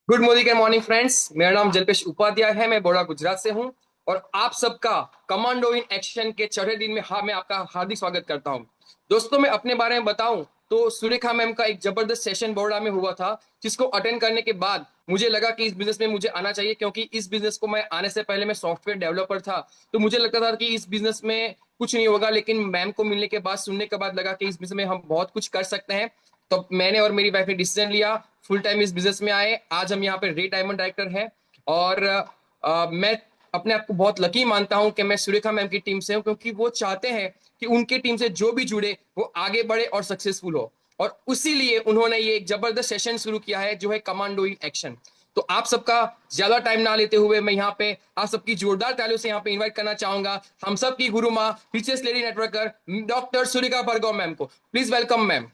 Good morning and morning friends. मेरा नाम जल्पेश उपाध्याय है। मैं बड़ौदा गुजरात से हूं और आप सबका कमांडो इन एक्शन के चौथे दिन में मैं आपका हार्दिक स्वागत करता हूं। दोस्तों, मैं अपने बारे में बताऊं तो सुरेखा मैम का एक जबरदस्त सेशन बड़ौदा में हुआ था, जिसको अटेंड करने के बाद मुझे लगा कि इस बिजनेस में मुझे आना चाहिए, क्योंकि इस बिजनेस को मैं आने से पहले मैं सॉफ्टवेयर डेवलपर था। तो मुझे लगता था कि इस बिजनेस में कुछ नहीं होगा, लेकिन मैम को मिलने के बाद, सुनने के बाद लगा कि इस बिजनेस में हम बहुत कुछ कर सकते हैं। तो मैंने और मेरी वाइफ ने डिसीजन लिया, फुल टाइम इस बिजनेस में आए। आज हम यहाँ पे रेड डायमंड डायरेक्टर हैं और मैं अपने आप को बहुत लकी मानता हूं कि मैं सुरेखा मैम की टीम से हूं, क्योंकि वो चाहते हैं कि उनके टीम से जो भी जुड़े वो आगे बढ़े और सक्सेसफुल हो। और उसीलिए उन्होंने ये एक जबरदस्त सेशन शुरू किया है, जो है कमांडो इन एक्शन। तो आप सबका ज्यादा टाइम ना लेते हुए मैं यहाँ पे आप सबकी जोरदार तालियों से यहाँ पे इन्वाइट करना चाहूंगा हम सबकी गुरु माँ, richest lady networker, doctor Surekha Bhargav ma'am को। Please welcome ma'am.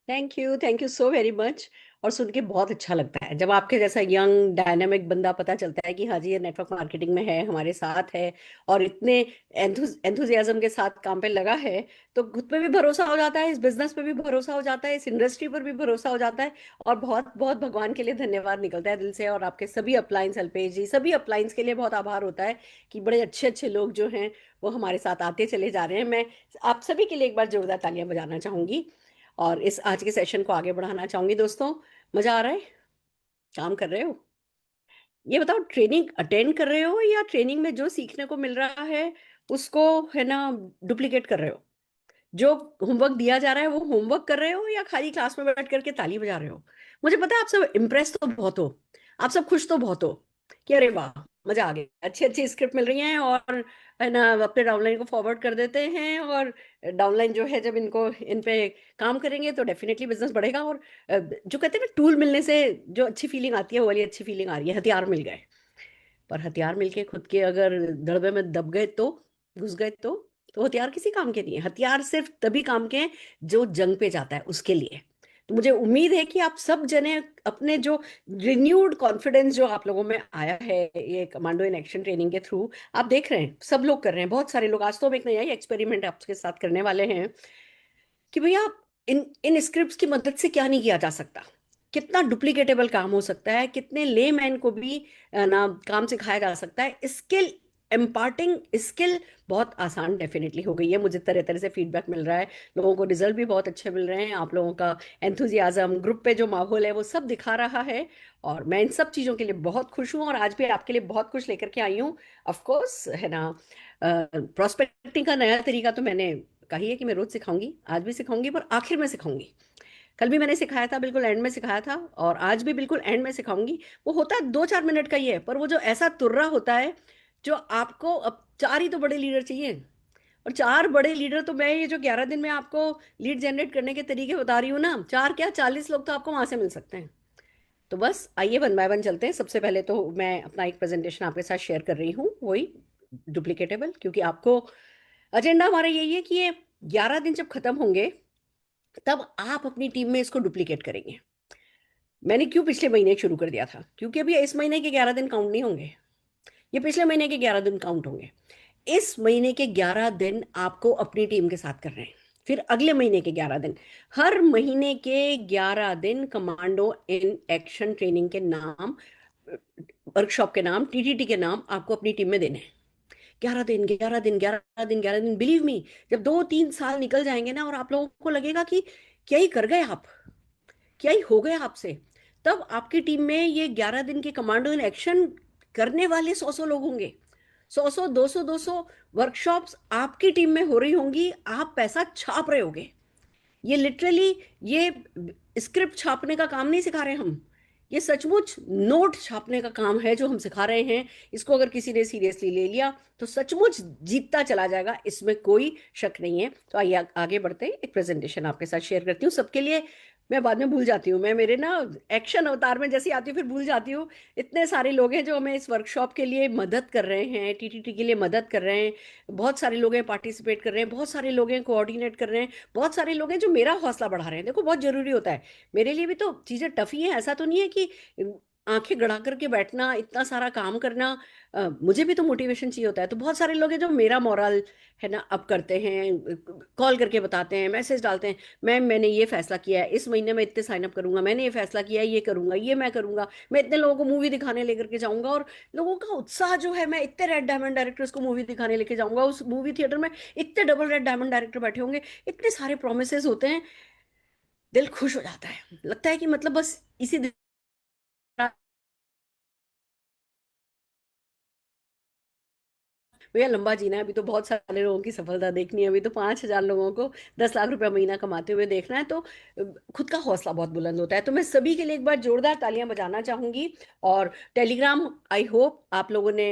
Thank you so very much. और सुन के बहुत अच्छा लगता है जब आपके जैसा यंग डायनामिक बंदा पता चलता है कि हाँ जी, ये नेटवर्क मार्केटिंग में है, हमारे साथ है और इतने एंथुजियाज्म के साथ काम पे लगा है। तो खुद पे भी भरोसा हो जाता है, इस बिजनेस पे भी भरोसा हो जाता है, इस इंडस्ट्री पर भी भरोसा हो जाता है। और बहुत बहुत भगवान के लिए धन्यवाद निकलता है दिल से। और आपके सभी अपलाइंस, अल्पेश जी, सभी अपलाइंस के लिए बहुत आभार होता है कि बड़े अच्छे अच्छे लोग जो हैं वो हमारे साथ आते चले जा रहे हैं। मैं आप सभी के लिए एक बार जोरदार तालियां बजाना चाहूंगी और इस आज के सेशन को आगे बढ़ाना चाहूंगी। दोस्तों, मजा आ रहा है? काम कर रहे हो? ये बताओ, ट्रेनिंग अटेंड कर रहे हो या ट्रेनिंग में जो सीखने को मिल रहा है उसको, है ना, डुप्लीकेट कर रहे हो? जो होमवर्क दिया जा रहा है वो होमवर्क कर रहे हो या खाली क्लास में बैठ करके ताली बजा रहे हो? मुझे पता है आप सब इम्प्रेस तो बहुत हो, आप सब खुश तो बहुत हो कि अरे वाह, मजा आ गया, अच्छी अच्छी स्क्रिप्ट मिल रही हैं और, है ना, अपने डाउनलाइन को फॉरवर्ड कर देते हैं। और डाउनलाइन जो है जब इनको इन पे काम करेंगे तो डेफिनेटली बिजनेस बढ़ेगा। और जो कहते हैं ना, टूल मिलने से जो अच्छी फीलिंग आती है वो वाली अच्छी फीलिंग आ रही है। हथियार मिल गए, पर हथियार मिलके खुद के अगर दड़बे में दब गए तो, घुस गए तो हथियार किसी काम के नहीं है। हथियार सिर्फ तभी काम के हैं जो जंग पे जाता है उसके लिए। तो मुझे उम्मीद है कि आप सब जने अपने जो रिन्यूड कॉन्फिडेंस जो आप लोगों में आया है ये कमांडो इन एक्शन ट्रेनिंग के थ्रू, आप देख रहे हैं सब लोग कर रहे हैं, बहुत सारे लोग। आज तो हम एक नया ही एक्सपेरिमेंट आपके साथ करने वाले हैं कि भैया इन इन स्क्रिप्ट्स की मदद से क्या नहीं किया जा सकता, कितना डुप्लीकेटेबल काम हो सकता है, कितने लेमैन को भी ना काम सिखाया जा सकता है। स्किल इम्पार्टिंग स्किल बहुत आसान डेफिनेटली हो गई है। मुझे तरह तरह से फीडबैक मिल रहा है, लोगों को रिजल्ट भी बहुत अच्छे मिल रहे हैं। आप लोगों का एंथुजियाज्म, ग्रुप पे जो माहौल है वो सब दिखा रहा है और मैं इन सब चीज़ों के लिए बहुत खुश हूँ और आज भी आपके लिए बहुत कुछ लेकर के आई हूँ। ऑफ कोर्स, है ना, प्रोस्पेक्टिंग का नया तरीका तो मैंने कही है कि मैं रोज सिखाऊंगी, आज भी सिखाऊंगी, पर आखिर में सिखाऊंगी। कल भी मैंने सिखाया था, बिल्कुल एंड में सिखाया था, और आज भी बिल्कुल एंड में सिखाऊंगी। वो होता है 2-4 मिनट का ही है, पर वो जो ऐसा तुर्रा होता है जो आपको, अब चार ही तो बड़े लीडर चाहिए, और चार बड़े लीडर तो मैं ये जो 11 दिन में आपको लीड जनरेट करने के तरीके बता रही हूँ ना, चार क्या 40 लोग तो आपको वहां से मिल सकते हैं। तो बस आइए वन बाय वन चलते हैं। सबसे पहले तो मैं अपना एक प्रेजेंटेशन आपके साथ शेयर कर रही हूँ, वही डुप्लीकेटेबल, क्योंकि आपको एजेंडा हमारा यही है कि ये 11 दिन जब खत्म होंगे तब आप अपनी टीम में इसको डुप्लीकेट करेंगे। मैंने क्यों पिछले महीने शुरू कर दिया था, क्योंकि अभी इस महीने के 11 दिन काउंट नहीं होंगे, ये पिछले महीने के 11 दिन काउंट होंगे। इस महीने के 11 दिन आपको अपनी टीम के साथ कर रहे हैं, फिर अगले महीने के 11 दिन, हर महीने के 11 दिन कमांडो इन एक्शन ट्रेनिंग के नाम, वर्कशॉप के नाम, टीटीटी के नाम आपको अपनी टीम में देने हैं। 11 दिन, 11 दिन, 11 दिन, 11 दिन, बिलीव मी, जब 2-3 साल निकल जाएंगे ना और आप लोगों को लगेगा कि क्या ही कर गए आप, क्या ही हो गया आपसे, तब आपकी टीम में ये 11 दिन के कमांडो इन एक्शन करने वाले 100-100 लोग होंगे। 100-100, 200-200 वर्कशॉप्स आपकी टीम में हो रही होंगी। आप पैसा छाप रहे होगे। ये लिटरली, ये स्क्रिप्ट छापने का काम नहीं सिखा रहे हम, ये सचमुच नोट छापने का काम है जो हम सिखा रहे हैं। इसको अगर किसी ने सीरियसली ले लिया तो सचमुच जीतता चला जाएगा, इसमें कोई शक नहीं है। तो आइए आगे बढ़ते हैं, एक प्रेजेंटेशन आपके साथ शेयर करती हूँ सबके लिए। मैं बाद में भूल जाती हूँ, मैं मेरे ना एक्शन अवतार में जैसी आती हूँ फिर भूल जाती हूँ। इतने सारे लोग हैं जो हमें इस वर्कशॉप के लिए मदद कर रहे हैं, टीटीटी के लिए मदद कर रहे हैं, बहुत सारे लोग हैं पार्टिसिपेट कर रहे हैं, बहुत सारे लोग हैं कोऑर्डिनेट कर रहे हैं, बहुत सारे लोग हैं जो मेरा हौसला बढ़ा रहे हैं। देखो, बहुत जरूरी होता है, मेरे लिए भी तो चीजें टफ ही हैं, ऐसा तो नहीं है कि आंखें गड़ा करके बैठना, इतना सारा काम करना, मुझे भी तो मोटिवेशन चाहिए होता है। तो बहुत सारे लोग हैं जो मेरा मोरल है ना अप करते हैं, कॉल करके बताते हैं, मैसेज डालते हैं, मैम मैंने ये फैसला किया है, इस महीने में इतने साइन अप करूंगा, मैंने ये फैसला किया है, ये करूंगा, ये मैं करूंगा, मैं इतने लोगों को मूवी दिखाने लेकर के जाऊंगा। और लोगों का उत्साह जो है, मैं इतने रेड डायमंड डायरेक्टर्स को मूवी दिखाने लेके जाऊंगा, उस मूवी थिएटर में इतने डबल रेड डायमंड डायरेक्टर बैठे होंगे, इतने सारे प्रोमिसेस होते हैं, दिल खुश हो जाता है, लगता है कि मतलब बस इसी दिन भैया लंबा जीना है, अभी तो बहुत सारे लोगों की सफलता देखनी है, अभी तो 5,000 लोगों को 10 लाख रुपया महीना कमाते हुए देखना है। तो खुद का हौसला बहुत बुलंद होता है। तो मैं सभी के लिए एक बार जोरदार तालियां बजाना चाहूंगी। और टेलीग्राम, आई होप आप लोगों ने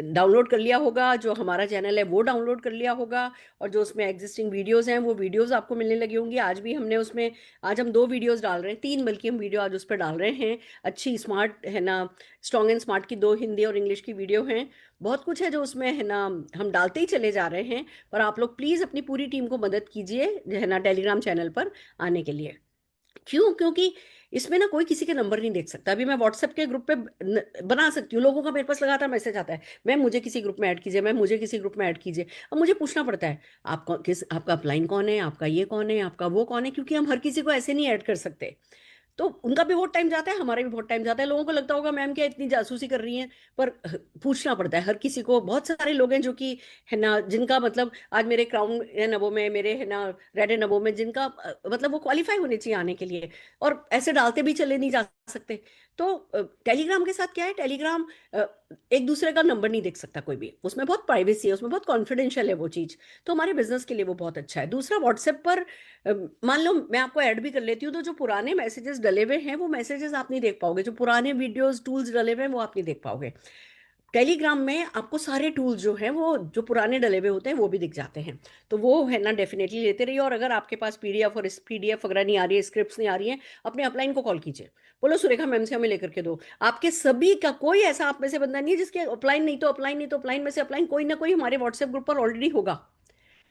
डाउनलोड कर लिया होगा, जो हमारा चैनल है वो डाउनलोड कर लिया होगा, और जो उसमें एग्जिस्टिंग वीडियोस हैं वो वीडियोस आपको मिलने लगी होंगी। आज भी हमने उसमें, आज हम 2 वीडियोस डाल रहे हैं, 3 बल्कि हम वीडियो आज उस पर डाल रहे हैं। अच्छी स्मार्ट है ना, स्ट्रॉन्ग एंड स्मार्ट की 2 हिंदी और इंग्लिश की वीडियो हैं। बहुत कुछ है जो उसमें है ना, हम डालते ही चले जा रहे हैं। पर आप लोग प्लीज़ अपनी पूरी टीम को मदद कीजिए है ना टेलीग्राम चैनल पर आने के लिए। क्यों? क्योंकि इसमें ना कोई किसी के नंबर नहीं देख सकता। अभी मैं व्हाट्सएप के ग्रुप पे बना सकती हूँ, लोगों का मेरे पास लगातार मैसेज आता है, मैम मुझे किसी ग्रुप में ऐड कीजिए, मैम मुझे किसी ग्रुप में ऐड कीजिए। अब मुझे पूछना पड़ता है, आपका किस, आपका अपलाइन कौन है, आपका ये कौन है, आपका वो कौन है, क्योंकि हम हर किसी को ऐसे नहीं ऐड कर सकते। तो उनका भी बहुत टाइम जाता है, हमारा भी बहुत टाइम जाता है। लोगों को लगता होगा मैम क्या इतनी जासूसी कर रही हैं, पर पूछना पड़ता है हर किसी को। बहुत सारे लोग हैं जो कि है ना, जिनका मतलब आज मेरे क्राउन नबो में, मेरे है ना रेड नबो में, जिनका मतलब वो क्वालिफाई होने चाहिए आने के लिए, और ऐसे डालते भी चले नहीं जा सकते। तो टेलीग्राम के साथ क्या है, टेलीग्राम एक दूसरे का नंबर नहीं देख सकता कोई भी, उसमें बहुत प्राइवेसी है, उसमें बहुत कॉन्फिडेंशियल है वो चीज़। तो हमारे बिजनेस के लिए वो बहुत अच्छा है। दूसरा, व्हाट्सएप पर मान लो मैं आपको ऐड भी कर लेती हूँ, तो जो पुराने मैसेजेस डले हुए हैं वो मैसेजेस आप नहीं देख पाओगे, जो पुराने वीडियोस टूल्स डले हुए हैं वो आप नहीं देख पाओगे। टेलीग्राम में आपको सारे टूल्स जो हैं, वो जो पुराने डले हुए होते हैं वो भी दिख जाते हैं। तो वो है ना डेफिनेटली लेते रहिए। और अगर आपके पास पीडीएफ और पीडीएफ वगैरह नहीं आ रही है, स्क्रिप्ट्स नहीं आ रही हैं, अपने अपलाइन को कॉल कीजिए, बोलो सुरेखा मैम से हमें लेकर के दो। आपके सभी का कोई ऐसा आप में से बंदा नहीं है जिसके अपलाइन नहीं, तो अपलाइन नहीं, तो अपलाइन में से अपलाइन कोई ना कोई हमारे व्हाट्सएप ग्रुप पर ऑलरेडी होगा।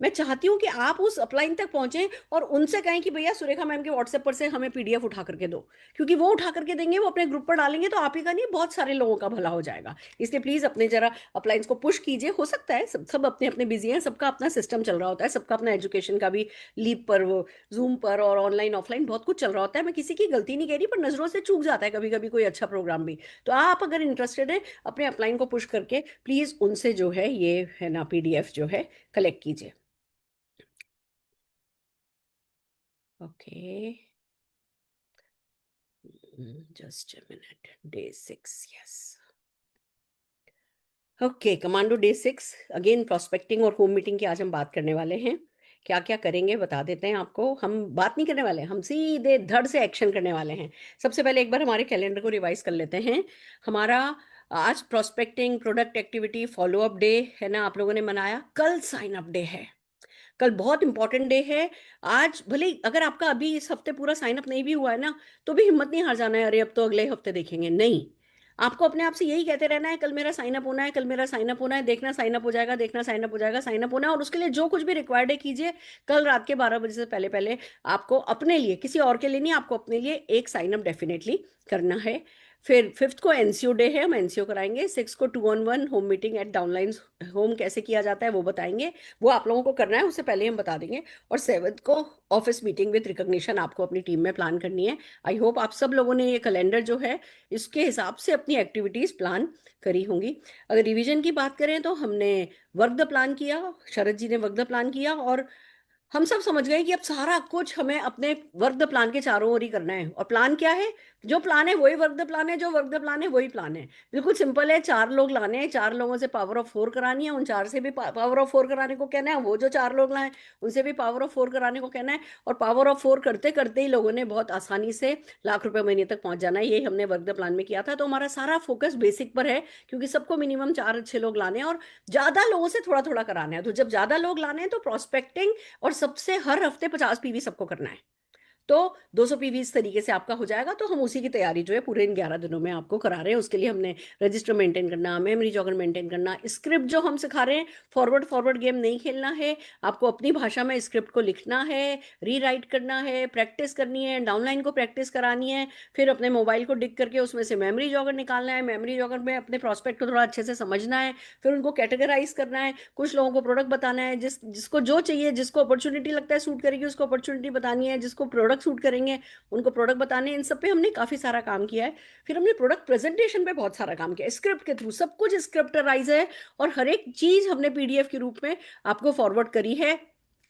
मैं चाहती हूँ कि आप उस अपलाइन तक पहुंचे और उनसे कहें कि भैया सुरेखा मैम के व्हाट्सएप पर से हमें पीडीएफ उठा करके दो, क्योंकि वो उठा करके देंगे, वो अपने ग्रुप पर डालेंगे, तो आप ही का नहीं बहुत सारे लोगों का भला हो जाएगा। इसलिए प्लीज अपने जरा अपलाइंस को पुश कीजिए। हो सकता है सब सब अपने अपने बिजी हैं, सबका अपना सिस्टम चल रहा होता है, सबका अपना एजुकेशन का भी लीप पर, वो जूम पर और ऑनलाइन ऑफलाइन बहुत कुछ चल रहा होता है। मैं किसी की गलती नहीं कह रही, पर नजरों से चूक जाता है कभी कभी कोई अच्छा प्रोग्राम भी। तो आप अगर इंटरेस्टेड है, अपने अपलाइन को पुश करके प्लीज उनसे जो है ये है ना पीडीएफ जो है कलेक्ट कीजिए। Okay, just a minute. Day 6, yes. Okay, commando day 6, again prospecting और होम मीटिंग की आज हम बात करने वाले हैं। क्या क्या करेंगे बता देते हैं आपको। हम बात नहीं करने वाले, हम सीधे धड़ से एक्शन करने वाले हैं। सबसे पहले एक बार हमारे कैलेंडर को रिवाइज कर लेते हैं। हमारा आज prospecting, product activity, follow up day है ना, आप लोगों ने मनाया। कल साइन अप डे है, कल बहुत इंपॉर्टेंट डे है। आज भले अगर आपका अभी इस हफ्ते पूरा साइन अप नहीं भी हुआ है ना, तो भी हिम्मत नहीं हार जाना है, अरे अब तो अगले हफ्ते देखेंगे, नहीं। आपको अपने आप से यही कहते रहना है, कल मेरा साइन अप होना है, कल मेरा साइन अप होना है, देखना साइन अप हो जाएगा, देखना साइन अप हो जाएगा, साइन अप होना है। और उसके लिए जो कुछ भी रिक्वायर्ड है कीजिए। कल रात के 12 बजे से पहले पहले आपको अपने लिए, किसी और के लिए नहीं, आपको अपने लिए एक साइन अप डेफिनेटली करना है। फिर 5th को एनसीओ डे है, हम एनसीओ कराएंगे। 6 को 2-on-1 home meeting at downlines home कैसे किया जाता है वो बताएंगे, वो आप लोगों को करना है, उससे पहले हम बता देंगे। और 7th को ऑफिस मीटिंग विद रिकॉग्निशन आपको अपनी टीम में प्लान करनी है। आई होप आप सब लोगों ने ये कैलेंडर जो है इसके हिसाब से अपनी एक्टिविटीज प्लान करी होंगी। अगर रिवीजन की बात करें तो हमने वर्क द प्लान किया, शरद जी ने वर्क द प्लान किया, और हम सब समझ गए कि अब सारा कुछ हमें अपने वर्क द प्लान के चारों ओर ही करना है। और प्लान क्या है? जो प्लान है वही वर्क द प्लान है, जो वर्क द प्लान है वही प्लान है। बिल्कुल सिंपल है, 4 लोग लाने हैं, 4 लोगों से पावर ऑफ 4 करानी है, उन 4 से भी पावर ऑफ 4 कराने को कहना है, वो जो 4 लोग लाए उनसे भी पावर ऑफ 4 कराने को कहना है। और पावर ऑफ 4 करते करते ही लोगों ने बहुत आसानी से लाख रुपए महीने तक पहुंच जाना है। ये हमने वर्क द प्लान में किया था। तो हमारा सारा फोकस बेसिक पर है, क्योंकि सबको मिनिमम 4 अच्छे लोग लाने हैं और ज्यादा लोगों से थोड़ा थोड़ा कराना है। तो जब ज्यादा लोग लाने हैं तो प्रोस्पेक्टिंग और सबसे हर हफ्ते 50 पीवी सबको करना है। तो 200 पीवी इस तरीके से आपका हो जाएगा। तो हम उसी की तैयारी जो है पूरे इन 11 दिनों में आपको करा रहे हैं। उसके लिए हमने रजिस्टर मेंटेन करना, मेमोरी जॉगर मेंटेन करना, स्क्रिप्ट जो हम सिखा रहे हैं, फॉरवर्ड फॉरवर्ड गेम नहीं खेलना है, आपको अपनी भाषा में स्क्रिप्ट को लिखना है, रीराइट करना है, प्रैक्टिस करनी है, डाउनलाइन को प्रैक्टिस करानी है, फिर अपने मोबाइल को डिग करके उसमें से मेमोरी जॉगर निकालना है, मेमोरी जॉगर में अपने प्रोस्पेक्ट को थोड़ा अच्छे से समझना है, फिर उनको कैटेगराइज करना है, कुछ लोगों को प्रोडक्ट बताना है, जिसको जो चाहिए, जिसको अपॉर्चुनिटी लगता है सूट करेगी उसको अपॉर्चुनिटी बतानी है, जिसको प्रोडक्ट सूट करेंगे उनको प्रोडक्ट बताने हैं। इन सब पे हमने काफी सारा काम किया है। फिर हमने प्रोडक्ट प्रेजेंटेशन पे बहुत सारा काम किया है, स्क्रिप्ट के थ्रू सब कुछ स्क्रिप्टराइज है, और हर एक चीज हमने पीडीएफ के रूप में आपको फॉरवर्ड करी है।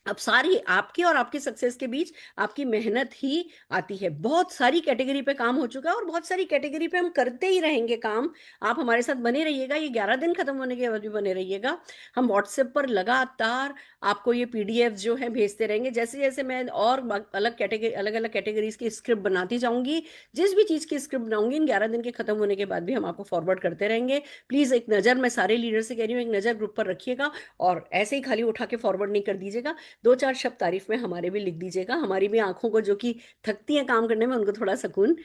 अब सारी आपकी और आपकी सक्सेस के बीच आपकी मेहनत ही आती है। बहुत सारी कैटेगरी पे काम हो चुका है, और बहुत सारी कैटेगरी पे हम करते ही रहेंगे काम। आप हमारे साथ बने रहिएगा, ये 11 दिन खत्म होने के बाद भी बने रहिएगा। हम व्हाट्सएप पर लगातार आपको ये पीडीएफ जो है भेजते रहेंगे, जैसे जैसे मैं और अलग अलग कैटेगरीज की स्क्रिप्ट बनाती जाऊंगी। जिस भी चीज की स्क्रिप्ट बनाऊंगी इन 11 दिन के खत्म होने के बाद भी हम आपको फॉरवर्ड करते रहेंगे। प्लीज एक नजर, मैं सारे लीडर से कह रही हूँ, एक नजर ग्रुप पर रखिएगा, और ऐसे ही खाली उठा के फॉरवर्ड नहीं कर दीजिएगा। दो चार शब्द तारीफ में हमारे भी लिख दीजिएगा। हमारी भी आंखों को जो कि थकती हैं काम करने में, उनको थोड़ा सुकून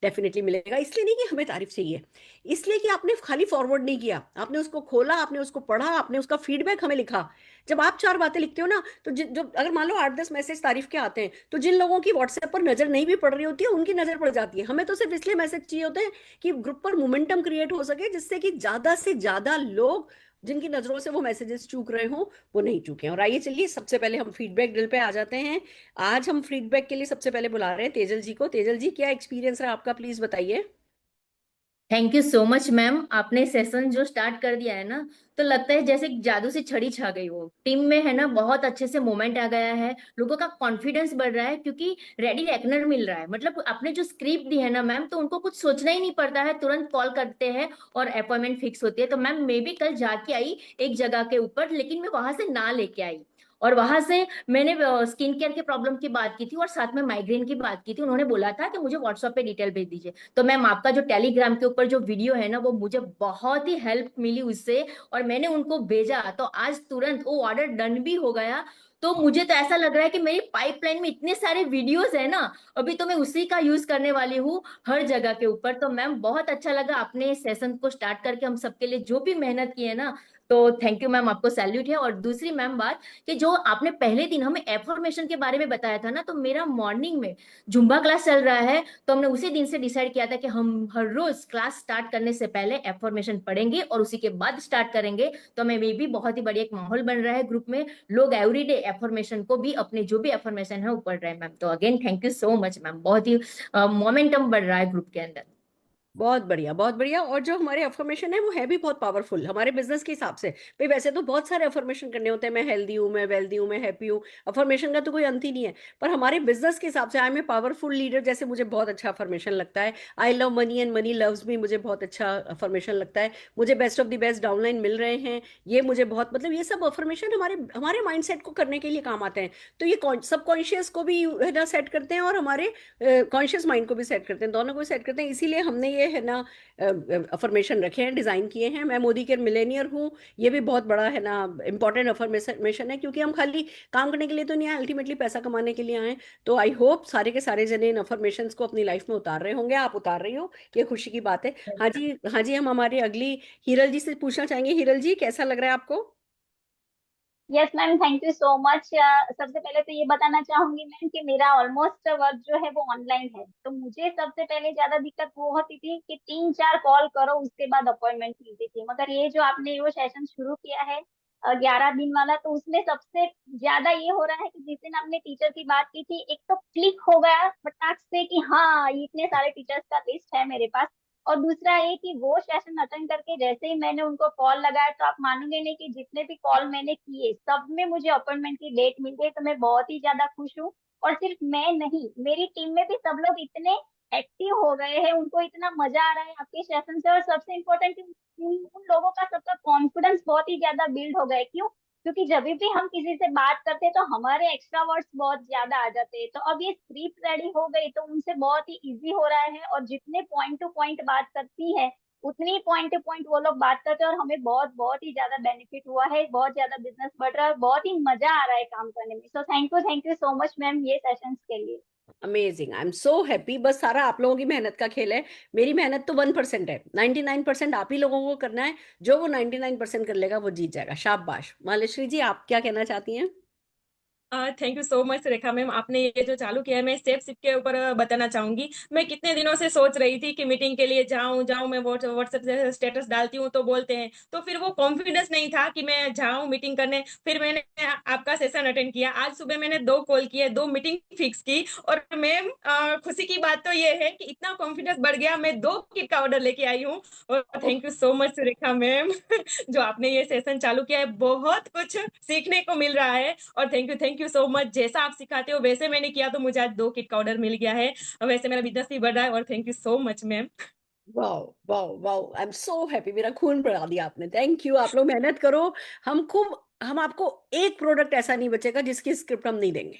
डेफिनेटली मिलेगा। इसलिए नहीं कि हमें तारीफ चाहिए, इसलिए कि आपने खाली फॉरवर्ड नहीं किया, आपने उसको खोला, आपने उसको पढ़ा, आपने उसका फीडबैक हमें लिखा। जब आप 4 बातें लिखते हो ना, तो जो अगर मान लो 8-10 मैसेज तारीफ के आते हैं, तो जिन लोगों की व्हाट्सएप पर नजर नहीं भी पड़ रही होती है उनकी नजर पड़ जाती है। हमें तो सिर्फ इसलिए मैसेज चाहिए होते हैं कि ग्रुप पर मोमेंटम क्रिएट हो सके, जिससे कि ज्यादा से ज्यादा लोग जिनकी नजरों से वो मैसेजेस चूक रहे हों वो नहीं चूके। और आइए चलिए सबसे पहले हम फीडबैक ड्रिल पे आ जाते हैं। आज हम फीडबैक के लिए सबसे पहले बुला रहे हैं तेजल जी को। तेजल जी, क्या एक्सपीरियंस रहा आपका, प्लीज बताइए। Thank you so much ma'am. आपने सेशन जो स्टार्ट कर दिया है ना, तो लगता है जैसे जादू से छड़ी छा गई हो टीम में, है ना। बहुत अच्छे से मोमेंट आ गया है, लोगों का कॉन्फिडेंस बढ़ रहा है, क्योंकि रेडी रेकनर मिल रहा है। मतलब आपने जो स्क्रिप्ट दी है ना मैम, तो उनको कुछ सोचना ही नहीं पड़ता है, तुरंत कॉल करते हैं और अपॉइंटमेंट फिक्स होती है। तो मैम मैं भी कल जाके आई एक जगह के ऊपर, लेकिन मैं वहां से ना लेके आई। और वहां से मैंने स्किन केयर के प्रॉब्लम की बात की थी और साथ में माइग्रेन की बात की थी। उन्होंने बोला था कि मुझे व्हाट्सएप पे डिटेल भेज दीजिए। तो मैम आपका जो टेलीग्राम के ऊपर जो वीडियो है ना, वो मुझे बहुत ही हेल्प मिली उससे, और मैंने उनको भेजा तो आज तुरंत वो ऑर्डर डन भी हो गया। तो मुझे तो ऐसा लग रहा है कि मेरी पाइपलाइन में इतने सारे वीडियोस है ना, अभी तो मैं उसी का यूज करने वाली हूँ हर जगह के ऊपर। तो मैम बहुत अच्छा लगा आपने इस सेशन को स्टार्ट करके हम सबके लिए जो भी मेहनत की है ना, तो थैंक यू मैम, आपको सैल्यूट है। और दूसरी मैम बात, कि जो आपने पहले दिन हमें एफर्मेशन के बारे में बताया था ना, तो मेरा मॉर्निंग में जुम्बा क्लास चल रहा है। तो हमने उसी दिन से डिसाइड किया था कि हम हर रोज क्लास स्टार्ट करने से पहले एफर्मेशन पढ़ेंगे और उसी के बाद स्टार्ट करेंगे। तो हमें मे भी बहुत ही बढ़िया एक माहौल बन रहा है ग्रुप में, लोग एवरीडे एफर्मेशन को भी अपने जो भी एफर्मेशन है वो पढ़ रहे हैं मैम। तो again thank you so much ma'am, बहुत ही मोमेंटम बढ़ रहा है ग्रुप के अंदर। बहुत बढ़िया, बहुत बढ़िया। और जो हमारे अफर्मेशन है वो है भी बहुत पावरफुल हमारे बिजनेस के हिसाब से। भाई वैसे तो बहुत सारे अफर्मेशन करने होते हैं, मैं हेल्दी हूँ, मैं वेल्दी हूँ, मैं हैप्पी हूँ, अफर्मेशन का तो कोई अंत ही नहीं है। पर हमारे बिजनेस के हिसाब से I am a powerful leader, जैसे मुझे बहुत अच्छा अफर्मेशन लगता है। I love money and money loves me, मुझे बहुत अच्छा अफर्मेशन लगता है। मुझे best of the best downline मिल रहे हैं, ये मुझे बहुत, मतलब ये सब अफर्मेशन हमारे हमारे माइंडसेट को करने के लिए काम आते हैं। तो ये सब कॉन्शियस को भी है ना सेट करते हैं, और हमारे कॉन्शियस माइंड को भी सेट करते हैं, दोनों को सेट करते हैं। इसीलिए हमने ये है ना अफर्मेशन रखे हैं, डिजाइन किए हैं। मैं मोदी के मिलेनियर हूँ, ये भी बहुत बड़ा है ना इंपॉर्टेंट अफर्मेशन है, क्योंकि हम खाली काम करने के लिए तो नहीं आए, अल्टीमेटली पैसा कमाने के लिए आए। तो आई होप सारे के सारे जने इन अफर्मेशंस को अपनी लाइफ में उतार रहे होंगे। आप उतार रही हो, ये खुशी की बात है। हाँ जी, हाँ जी, हम हमारी अगली हिरल जी से पूछना चाहेंगे। हिरल जी, कैसा लग रहा है आपको? Yes ma'am, thank you so much. सबसे पहले तो ये बताना चाहूंगी मैम कि मेरा ऑलमोस्ट वर्क जो है वो ऑनलाइन है। तो मुझे सबसे पहले ज्यादा दिक्कत वो होती थी कि 3-4 कॉल करो उसके बाद अपॉइंटमेंट मिलती थी। मगर ये जो आपने वो सेशन शुरू किया है 11 दिन वाला, तो उसमें सबसे ज्यादा ये हो रहा है कि जिस दिन आपने टीचर की बात की थी, एक तो क्लिक हो गया फटाक से कि हाँ ये इतने सारे टीचर्स का लिस्ट है मेरे पास। और दूसरा ये कि वो सेशन अटेंड करके जैसे ही मैंने उनको कॉल लगाया, तो आप मानोगे नहीं कि जितने भी कॉल मैंने किए सब में मुझे अपॉइंटमेंट की डेट मिल गई। तो मैं बहुत ही ज्यादा खुश हूँ। और सिर्फ मैं नहीं, मेरी टीम में भी सब लोग इतने एक्टिव हो गए हैं, उनको इतना मजा आ रहा है आपके सेशन से। और सबसे इम्पोर्टेंट, उन लोगों का सबका कॉन्फिडेंस बहुत ही ज्यादा बिल्ड हो गया है। क्यों? क्योंकि जब भी हम किसी से बात करते हैं तो हमारे एक्स्ट्रा वर्ड्स बहुत ज्यादा आ जाते हैं। तो अब ये स्क्रिप्ट रेडी हो गई तो उनसे बहुत ही इजी हो रहा है। और जितने पॉइंट टू पॉइंट बात करती है उतनी पॉइंट टू पॉइंट वो लोग बात करते हैं। और हमें बहुत बहुत ही ज्यादा बेनिफिट हुआ है, बहुत ज्यादा बिजनेस बढ़ रहा है, बहुत ही मजा आ रहा है काम करने में। So thank you so much ma'am ये सेशंस के लिए। Amazing, I am so happy. बस सारा आप लोगों की मेहनत का खेल है, मेरी मेहनत तो 1% है, 99% आप ही लोगों को करना है। जो वो 99% कर लेगा वो जीत जाएगा। शाबाश। मालेश्वरी जी, आप क्या कहना चाहती हैं? Thank you so much Rekha ma'am, आपने ये जो चालू किया है मैं स्टेप सिप के ऊपर बताना चाहूंगी। मैं कितने दिनों से सोच रही थी कि मीटिंग के लिए जाऊं जाऊं, मैं व्हाट्सएप से स्टेटस डालती हूँ तो बोलते हैं, तो फिर वो कॉन्फिडेंस नहीं था कि मैं जाऊं मीटिंग करने। फिर मैंने आपका सेशन अटेंड किया, आज सुबह मैंने 2 कॉल किए, 2 मीटिंग फिक्स की। और मैम खुशी की बात तो ये है कि इतना कॉन्फिडेंस बढ़ गया, मैं 2 किट का ऑर्डर लेके आई हूँ। और thank you so much Rekha ma'am जो आपने ये सेशन चालू किया है, बहुत कुछ सीखने को मिल रहा है। और थैंक यू सो मच, जैसा आप सिखाते हो वैसे मैंने किया तो मुझे आज 2 किट का ऑर्डर मिल गया है। वैसे मेरा बिजनेस भी बढ़ रहा है। और thank you so much ma'am. Wow wow wow, I am so happy. मेरा खून बढ़ा दिया आपने, थैंक यू। आप लोग मेहनत करो। हम आपको एक प्रोडक्ट ऐसा नहीं बचेगा जिसकी स्क्रिप्ट हम नहीं देंगे।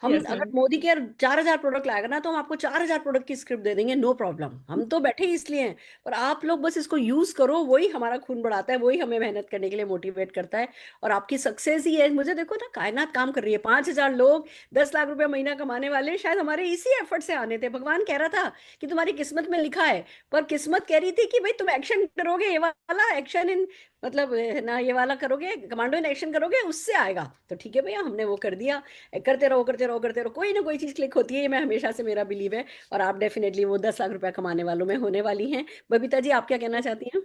हम यस अगर मैम। मोदी केयर 4,000 प्रोडक्ट लाएगा ना, तो हम आपको 4,000 प्रोडक्ट की स्क्रिप्ट दे देंगे, नो प्रॉब्लम। हम तो बैठे ही इसलिए हैं। पर आप लोग बस इसको यूज करो, वही हमारा खून बढ़ाता है, वही हमें मेहनत करने के लिए मोटिवेट करता है। और आपकी सक्सेस ही है। मुझे देखो ना, कायनात काम कर रही है। 5,000 लोग 10 लाख रुपया महीना कमाने वाले शायद हमारे इसी एफर्ट से आने थे। भगवान कह रहा था कि तुम्हारी किस्मत में लिखा है। पर किस्मत कह रही थी कि भाई तुम एक्शन करोगे, ये वाला एक्शन इन, मतलब है ना, ये वाला करोगे, कमांडो इन एक्शन करोगे, उससे आएगा। तो ठीक है भैया, हमने वो कर दिया। करते रहो करते रहो करते रहो, कोई ना कोई चीज क्लिक होती है, ये मैं हमेशा से, मेरा बिलीव है। और आप डेफिनेटली वो 10 लाख रुपया कमाने वालों में होने वाली हैं। बबीता जी, आप क्या कहना चाहती हैं?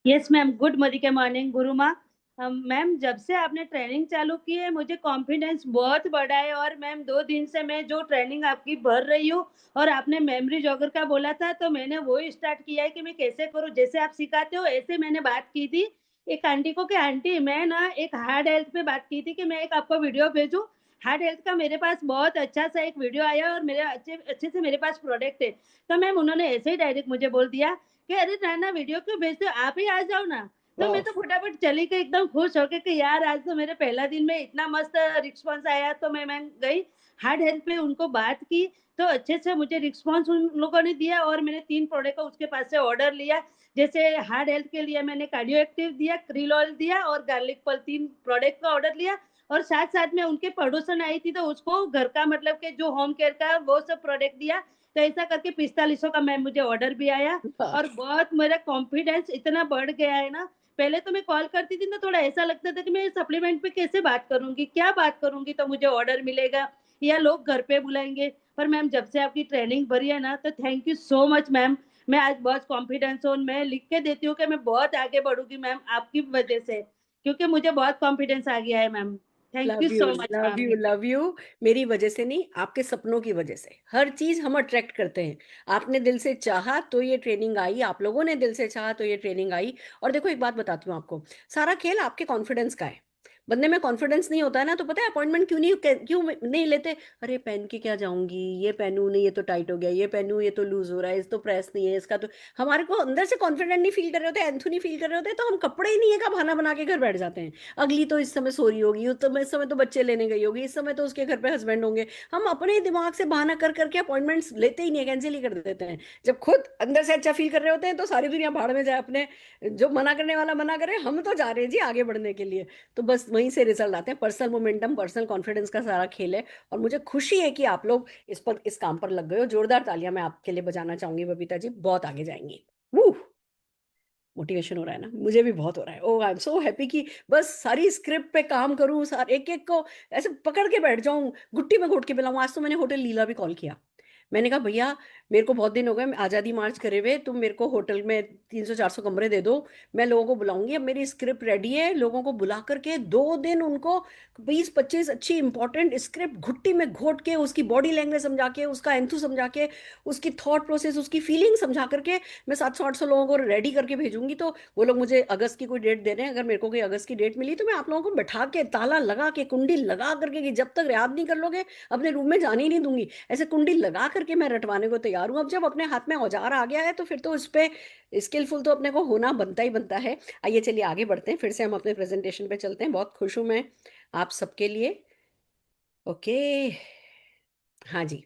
Yes ma'am, good morning morning गुरु माँ। मैम, जब से आपने ट्रेनिंग चालू की है मुझे कॉन्फिडेंस बहुत बढ़ा है। और मैम 2 दिन से मैं जो ट्रेनिंग आपकी भर रही हूँ, और आपने मेमोरी जॉगर का बोला था तो मैंने वो स्टार्ट किया है कि मैं कैसे करूँ, जैसे आप सिखाते हो ऐसे। मैंने बात की थी एक आंटी को कि आंटी मैं ना एक हार्ट हेल्थ पे बात की थी कि मैं एक आपको वीडियो भेजूं। हार्ट हेल्थ का मेरे पास बहुत अच्छा सा एक वीडियो आया और मेरे अच्छे अच्छे से मेरे पास प्रोडक्ट है। तो मैम उन्होंने ऐसे ही डायरेक्ट मुझे बोल दिया कि अरे नाना वीडियो क्यों भेजते हो, आप ही आ जाओ ना। तो मैं वाह। तो फटाफट चली गई एकदम खुश होके कि यार आज तो मेरे पहला दिन में इतना मस्त रिस्पॉन्स आया। तो मैं गई हार्ट हेल्थ पे, उनको बात की तो अच्छे से मुझे रिस्पॉन्स उन लोगों ने दिया। और मैंने 3 प्रोडक्ट का उसके पास से ऑर्डर लिया। जैसे हार्ट हेल्थ के लिए मैंने कार्डियो एक्टिव दिया, क्रील ऑयल दिया और गार्लिक पल, 3 प्रोडक्ट का ऑर्डर लिया। और साथ साथ में उनके पड़ोसन आई थी तो उसको घर का मतलब के जो होम केयर का वो सब प्रोडक्ट दिया। तो ऐसा करके 4500 का मैम मुझे ऑर्डर भी आया। वाह। और बहुत मेरा कॉन्फिडेंस इतना बढ़ गया है ना। पहले तो मैं कॉल करती थी ना, थोड़ा ऐसा लगता था कि मैं सप्लीमेंट पे कैसे बात करूंगी, क्या बात करूंगी तो मुझे ऑर्डर मिलेगा या लोग घर पे बुलाएंगे। पर मैम जब से आपकी ट्रेनिंग भरी है ना, तो thank you so much ma'am. मैं आज बहुत कॉन्फिडेंस हूँ, मैं लिख के देती हूँ कि मैं बहुत आगे बढ़ूंगी मैम आपकी वजह से, क्योंकि मुझे बहुत कॉन्फिडेंस आ गया है ma'am. Thank you love you so much love ma'am. You love you. मेरी वजह से नहीं, आपके सपनों की वजह से। हर चीज हम अट्रैक्ट करते हैं। आपने दिल से चाहा तो ये ट्रेनिंग आई, आप लोगों ने दिल से चाहा तो ये ट्रेनिंग आई। और देखो, एक बात बताती हूँ आपको, सारा खेल आपके कॉन्फिडेंस का है। बंदे में कॉन्फिडेंस नहीं होता है ना, तो पता है अपॉइंटमेंट क्यों नहीं लेते? अरे पहन के क्या जाऊंगी, ये पहनूं नहीं, ये तो टाइट हो गया, ये पहनूं ये तो लूज हो रहा है, इस तो प्रेस नहीं है, इसका तो। हमारे को अंदर से कॉन्फिडेंट नहीं फील कर रहे होते, एंथू नहीं फील कर रहे होते, तो हम कपड़े ही नहीं है का बहाना बना के घर बैठ जाते हैं। अगली तो इस समय सो रही होगी, इस समय तो बच्चे लेने गई होगी, इस समय तो उसके घर पे हस्बैंड होंगे। हम अपने ही दिमाग से बहाना कर करके अपॉइंटमेंट्स लेते ही नहीं, कैंसिल ही कर देते हैं। जब खुद अंदर से अच्छा फील कर रहे होते हैं तो सारी दुनिया भाड़ में जाए अपने, जो मना करने वाला मना करे, हम तो जा रहे हैं जी आगे बढ़ने के लिए। तो बस वहीं से रिजल्ट आते हैं। पर्सनल मोमेंटम, पर्सनल कॉन्फिडेंस का सारा खेल है। और मुझे खुशी है कि आप लोग इस काम पर लग गए हो। जोरदार तालियां मैं आपके लिए बजाना चाहूंगी बबीता जी, बहुत आगे जाएंगी। मोटिवेशन हो रहा है ना, मुझे भी बहुत हो रहा है। ओह, आई एम सो हैप्पी कि बस सारी स्क्रिप्ट पे काम करूं, सारे एक एक को ऐसे पकड़ के बैठ जाऊं, गुट्टी में घोट के पिलाऊं। आज तो मैंने होटल लीला भी कॉल किया। मैंने कहा भैया, मेरे को बहुत दिन हो गए आज़ादी मार्च करे हुए, तुम मेरे को होटल में 300-400 कमरे दे दो, मैं लोगों को बुलाऊंगी। अब मेरी स्क्रिप्ट रेडी है, लोगों को बुला करके 2 दिन उनको 20-25 अच्छी इंपॉर्टेंट स्क्रिप्ट घुट्टी में घोट के, उसकी बॉडी लैंग्वेज समझा के, उसका एंथू समझा के, उसकी थॉट प्रोसेस, उसकी फीलिंग समझा करके मैं 700-800 लोगों को रेडी करके भेजूंगी। तो वो लोग मुझे अगस्त की कोई डेट दे रहे हैं, अगर मेरे को कोई अगस्त की डेट मिली तो मैं आप लोगों को बैठा के, ताला लगा के, कुंडी लगा करके, कि जब तक याद नहीं कर लोगे अपने रूम में जाने ही नहीं दूंगी, ऐसे कुंडी लगा करके मैं रटवाने को तैयार हूँ। अब जब अपने हाथ में औजार आ गया है तो फिर तो उस पे स्किलफुल तो अपने को होना बनता ही बनता है। आइए चलिए आगे बढ़ते हैं, फिर से हम अपने प्रेजेंटेशन पे चलते हैं। बहुत खुश हूं मैं आप सबके लिए। ओके, हाँ जी।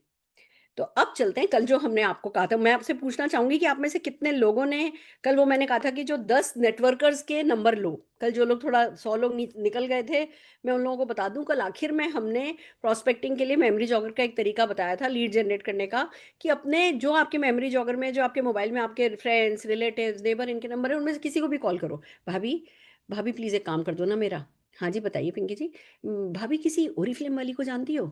तो अब चलते हैं, कल जो हमने आपको कहा था, मैं आपसे पूछना चाहूंगी कि आप में से कितने लोगों ने, कल वो मैंने कहा था कि जो 10 नेटवर्कर्स के नंबर लो, कल जो लोग थोड़ा 100 लोग निकल गए थे, मैं उन लोगों को बता दूं, कल आखिर में हमने प्रोस्पेक्टिंग के लिए मेमोरी जॉगर का एक तरीका बताया था लीड जनरेट करने का, कि अपने जो आपके मेमोरी जॉगर में, जो आपके मोबाइल में आपके फ्रेंड्स, रिलेटिव्स, नेबर, इनके नंबर है, उनमें से किसी को भी कॉल करो। भाभी, भाभी प्लीज एक काम कर दो ना मेरा। हाँ जी बताइए पिंकी जी। भाभी किसी ओरिफ्लेम वाली को जानती हो?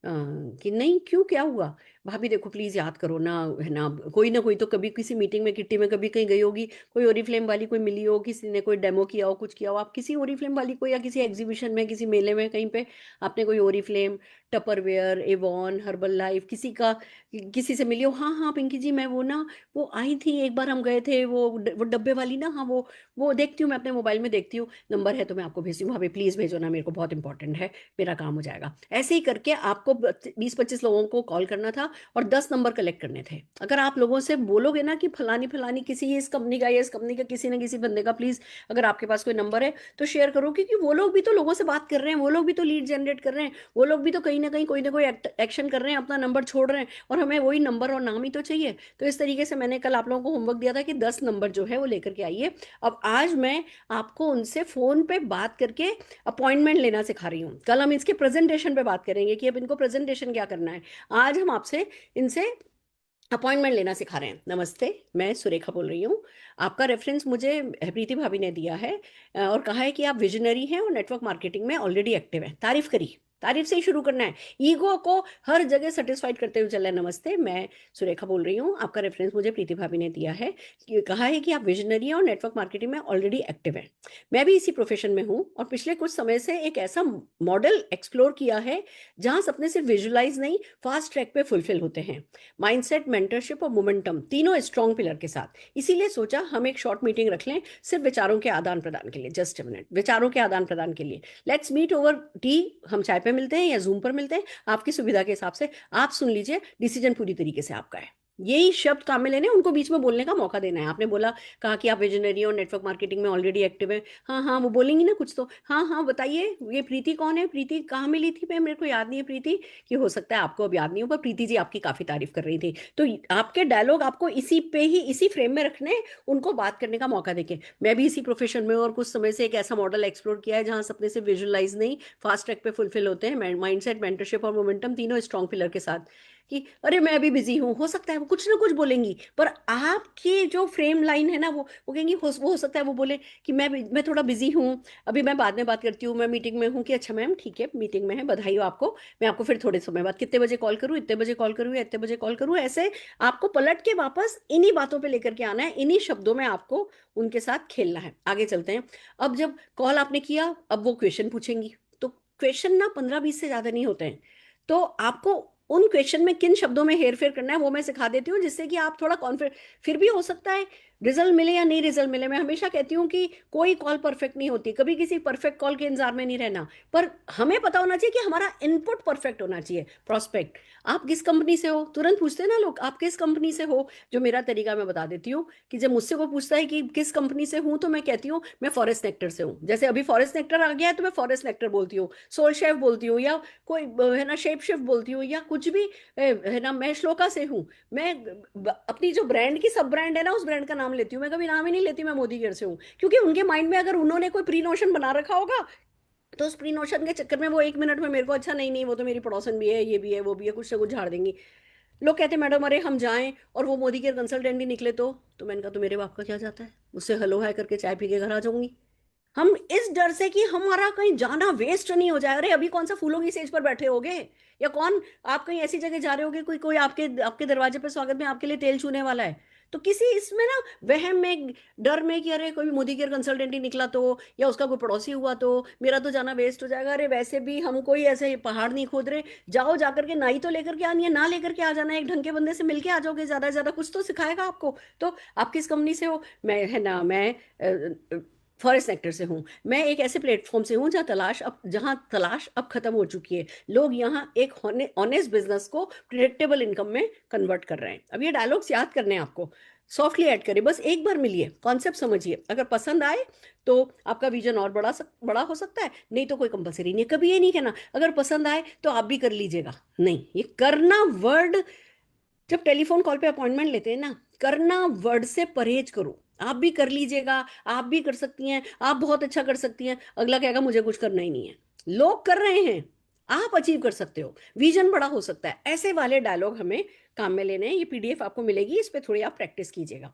कि नहीं, क्यों, क्या हुआ? भाभी देखो प्लीज याद करो ना, है ना कोई तो कभी किसी मीटिंग में, किट्टी में कभी कहीं गई होगी, कोई ओरिफ्लेम वाली कोई मिली हो, किसी ने कोई डेमो किया हो, कुछ किया हो, आप किसी ओरिफ्लेम वाली को, या किसी एग्जीबिशन में, किसी मेले में कहीं पे आपने कोई Oriflame, Tupperware, Avon, herbal life, किसी से मिली हो? हाँ हाँ पिंकी जी, मैं वो ना, वो आई थी एक बार, हम गए थे, वो डब्बे वाली ना, हाँ वो देखती हूँ, मैं अपने मोबाइल में देखती हूँ, नंबर है तो मैं आपको भेजती हूँ, भाभी प्लीज भेजो ना, मेरे को बहुत इंपॉर्टेंट है, मेरा काम हो जाएगा। ऐसे ही करके आपको 20-25 लोगों को कॉल करना था और 10 नंबर कलेक्ट करने थे। अगर आप लोगों से बोलोगे ना कि फलानी फलानी किसी इस कंपनी का या इस कंपनी का किसी न किसी बंदे का, प्लीज अगर आपके पास कोई नंबर है तो शेयर करो, क्योंकि वो लोग भी तो लोगों से बात कर रहे हैं, वो लोग भी तो लीड जनरेट कर रहे हैं, वो लोग भी तो कहीं ना कहीं कोई ना कोई एक्शन कर रहे हैं, अपना नंबर छोड़ रहे हैं, और हमें वही नंबर और नाम ही तो चाहिए। तो इस तरीके से मैंने कल आप लोगों को होमवर्क दिया था कि 10 नंबर जो है वो लेकर के आइए। अब आज मैं आपको उनसे फोन पे बात करके अपॉइंटमेंट लेना सिखा रही हूँ। कल हम इसके प्रेजेंटेशन पे बात करेंगे कि अब इनको प्रेजेंटेशन क्या करना है। आज हम आपसे इनसे अपॉइंटमेंट लेना सिखा रहे हैं। नमस्ते, मैं सुरेखा बोल रही हूँ। आपका रेफरेंस मुझे प्रीति भाभी ने दिया है, और कहा है कि आप विजनरी हैं और नेटवर्क मार्केटिंग में ऑलरेडी एक्टिव हैं। तारीफ करी, तारीफ से ही शुरू करना है, ईगो को हर जगह सेटिस्फाइड करते हुए चलना है। नमस्ते, मैं सुरेखा बोल रही हूँ, आपका रेफरेंस मुझे प्रीति भाभी ने दिया है, कहा है कि आप विजनरी हैं और नेटवर्क मार्केटिंग में ऑलरेडी एक्टिव हैं। मैं भी इसी प्रोफेशन में हूँ और पिछले कुछ समय से एक ऐसा मॉडल एक्सप्लोर किया है जहां सपने सिर्फ विजुलाइज नहीं, फास्ट ट्रैक पे फुलफिल होते हैं। माइंडसेट, मेंटरशिप और मोमेंटम, तीनों स्ट्रॉन्ग पिलर के साथ। इसीलिए सोचा हम एक शॉर्ट मीटिंग रख लें, सिर्फ विचारों के आदान प्रदान के लिए। जस्ट अ मिनट, विचारों के आदान प्रदान के लिए लेट्स मीट ओवर टी। हम चाय पे मिलते हैं या जूम पर मिलते हैं, आपकी सुविधा के हिसाब से। आप सुन लीजिए, डिसीजन पूरी तरीके से आपका है। यही शब्द काम में लेने, उनको बीच में बोलने का मौका देना है। आपने बोला, कहा कि आप विजनरी और नेटवर्क मार्केटिंग में ऑलरेडी एक्टिव है। हाँ हाँ, वो बोलेंगी ना कुछ तो, हाँ हाँ बताइए, ये प्रीति कौन है? प्रीति कहाँ मिली थी? मैं, मेरे को याद नहीं है प्रीति, कि हो सकता है आपको अब याद नहीं हो, पर प्रीति जी आपकी काफी तारीफ कर रही थी। तो आपके डायलॉग आपको इसी पे ही, इसी फ्रेम में रखने, उनको बात करने का मौका देके। मैं भी इसी प्रोफेशन में और कुछ समय से एक ऐसा मॉडल एक्सप्लोर किया है जहां सपने से विजुअलाइज नहीं, फास्ट ट्रैक पे फुलफिल होते हैं। माइंडसेट, मेंटरशिप और मोमेंटम, तीनों स्ट्रॉन्ग पिलर के साथ। कि अरे मैं अभी बिजी हूँ, हो सकता है वो कुछ ना कुछ बोलेंगी, पर आपकी जो फ्रेम लाइन है ना, वो कहेंगी, हो सकता है वो बोले कि मैं थोड़ा बिजी हूँ, अभी मैं बाद में बात करती हूँ, मैं मीटिंग में हूँ। कि अच्छा मैम ठीक है, मीटिंग में है, बधाई हो आपको, मैं आपको फिर थोड़े समय बाद कितने बजे कॉल करूँ, इतने बजे कॉल करूँ या इतने बजे कॉल करूँ। ऐसे आपको पलट के वापस इन्हीं बातों पे लेकर के आना है, इन्हीं शब्दों में आपको उनके साथ खेलना है। आगे चलते हैं। अब जब कॉल आपने किया, अब वो क्वेश्चन पूछेंगी, तो क्वेश्चन ना 15-20 से ज्यादा नहीं होते हैं। तो आपको उन क्वेश्चन में किन शब्दों में हेर फेर करना है वो मैं सिखा देती हूँ, जिससे कि आप थोड़ा कॉन्फिडेंट। फिर भी हो सकता है रिजल्ट मिले या नहीं रिजल्ट मिले। मैं हमेशा कहती हूँ कि कोई कॉल परफेक्ट नहीं होती, कभी किसी परफेक्ट कॉल के इंतजार में नहीं रहना, पर हमें पता होना चाहिए कि हमारा इनपुट परफेक्ट होना चाहिए। प्रोस्पेक्ट, आप किस कंपनी से हो, तुरंत पूछते हैं ना लोग, आप किस कंपनी से हो। जो मेरा तरीका मैं बता देती हूँ, कि जब मुझसे कोई पूछता है कि किस कंपनी से हूँ, तो मैं कहती हूँ मैं फॉरेस्ट सेक्टर से हूँ। जैसे अभी फॉरेस्ट सेक्टर आ गया है, तो मैं फॉरेस्ट सेक्टर बोलती हूँ, सोल शेफ बोलती हूँ, या कोई है ना शेप शेफ बोलती हूँ, या कुछ भी है ना, मैं श्लोका से हूँ। मैं अपनी जो ब्रांड की सब ब्रांड है ना, उस ब्रांड का नाम लेती हूँ, मैं कभी नाम ही नहीं लेती, मैं मोदी केयर से हूँ। क्योंकि उनके माइंड में अगर उन्होंने कोई प्री नोशन बना रखा होगा, तो उस प्री नोशन के चक्कर में वो 1 मिनट में मेरे को, अच्छा नहीं नहीं वो तो मेरी पड़ोसन भी है, ये भी है, वो भी है, कुछ ना कुछ झाड़ देंगी। लोग कहते हैं मैडम अरे हम जाएं और वो मोदी केयर कंसल्टेंट ही निकले तो मैंने कहा तो मेरे बाप का क्या जाता है, उससे हेलो हाय करके चाय पी के घर आ जाऊंगी। हम इस डर से कि हमारा कहीं जाना वेस्ट नहीं हो जाए, अरे अभी कौन सा फूलों की सेज पर बैठे होगे, या कौन, आप कहीं ऐसी जगह जा रहे होगे, कोई कोई आपके आपके दरवाजे पे स्वागत में आपके लिए तेल चूने वाला है। तो किसी इसमें ना वहम में, डर में कि अरे कोई मोदी केयर कंसल्टेंट ही निकला तो, या उसका कोई पड़ोसी हुआ तो मेरा तो जाना वेस्ट हो जाएगा। अरे वैसे भी हम कोई ऐसे पहाड़ नहीं खोद रहे, जाओ जाकर के नाई तो लेकर के आनी है, ना लेकर के आ जाना, एक ढंग के बंदे से मिलके आ जाओगे, ज्यादा से ज्यादा कुछ तो सिखाएगा आपको। तो आप किस कंपनी से हो? मैं, है ना, मैं फॉरेस्ट सेक्टर से हूँ। मैं एक ऐसे प्लेटफॉर्म से हूँ जहाँ तलाश अब खत्म हो चुकी है। लोग यहाँ एक ऑनेस्ट बिजनेस को प्रिडिक्टेबल इनकम में कन्वर्ट कर रहे हैं। अब ये डायलॉग्स याद करने हैं आपको, सॉफ्टली ऐड करिए, बस एक बार मिलिए, कॉन्सेप्ट समझिए। अगर पसंद आए तो आपका विजन और बड़ा हो सकता है, नहीं तो कोई कंपलसरी नहीं है। कभी ये नहीं कहना अगर पसंद आए तो आप भी कर लीजिएगा, नहीं, ये करना वर्ड जब टेलीफोन कॉल पे अपॉइंटमेंट लेते हैं ना, करना वर्ड से परहेज करो। आप भी कर लीजिएगा, आप भी कर सकती हैं, आप बहुत अच्छा कर सकती हैं, अगला कहेगा मुझे कुछ करना ही नहीं है। लोग कर रहे हैं, आप अचीव कर सकते हो, विजन बड़ा हो सकता है, ऐसे वाले डायलॉग हमें काम में लेने हैं। ये पीडीएफ आपको मिलेगी, इस पे थोड़ी आप प्रैक्टिस कीजिएगा।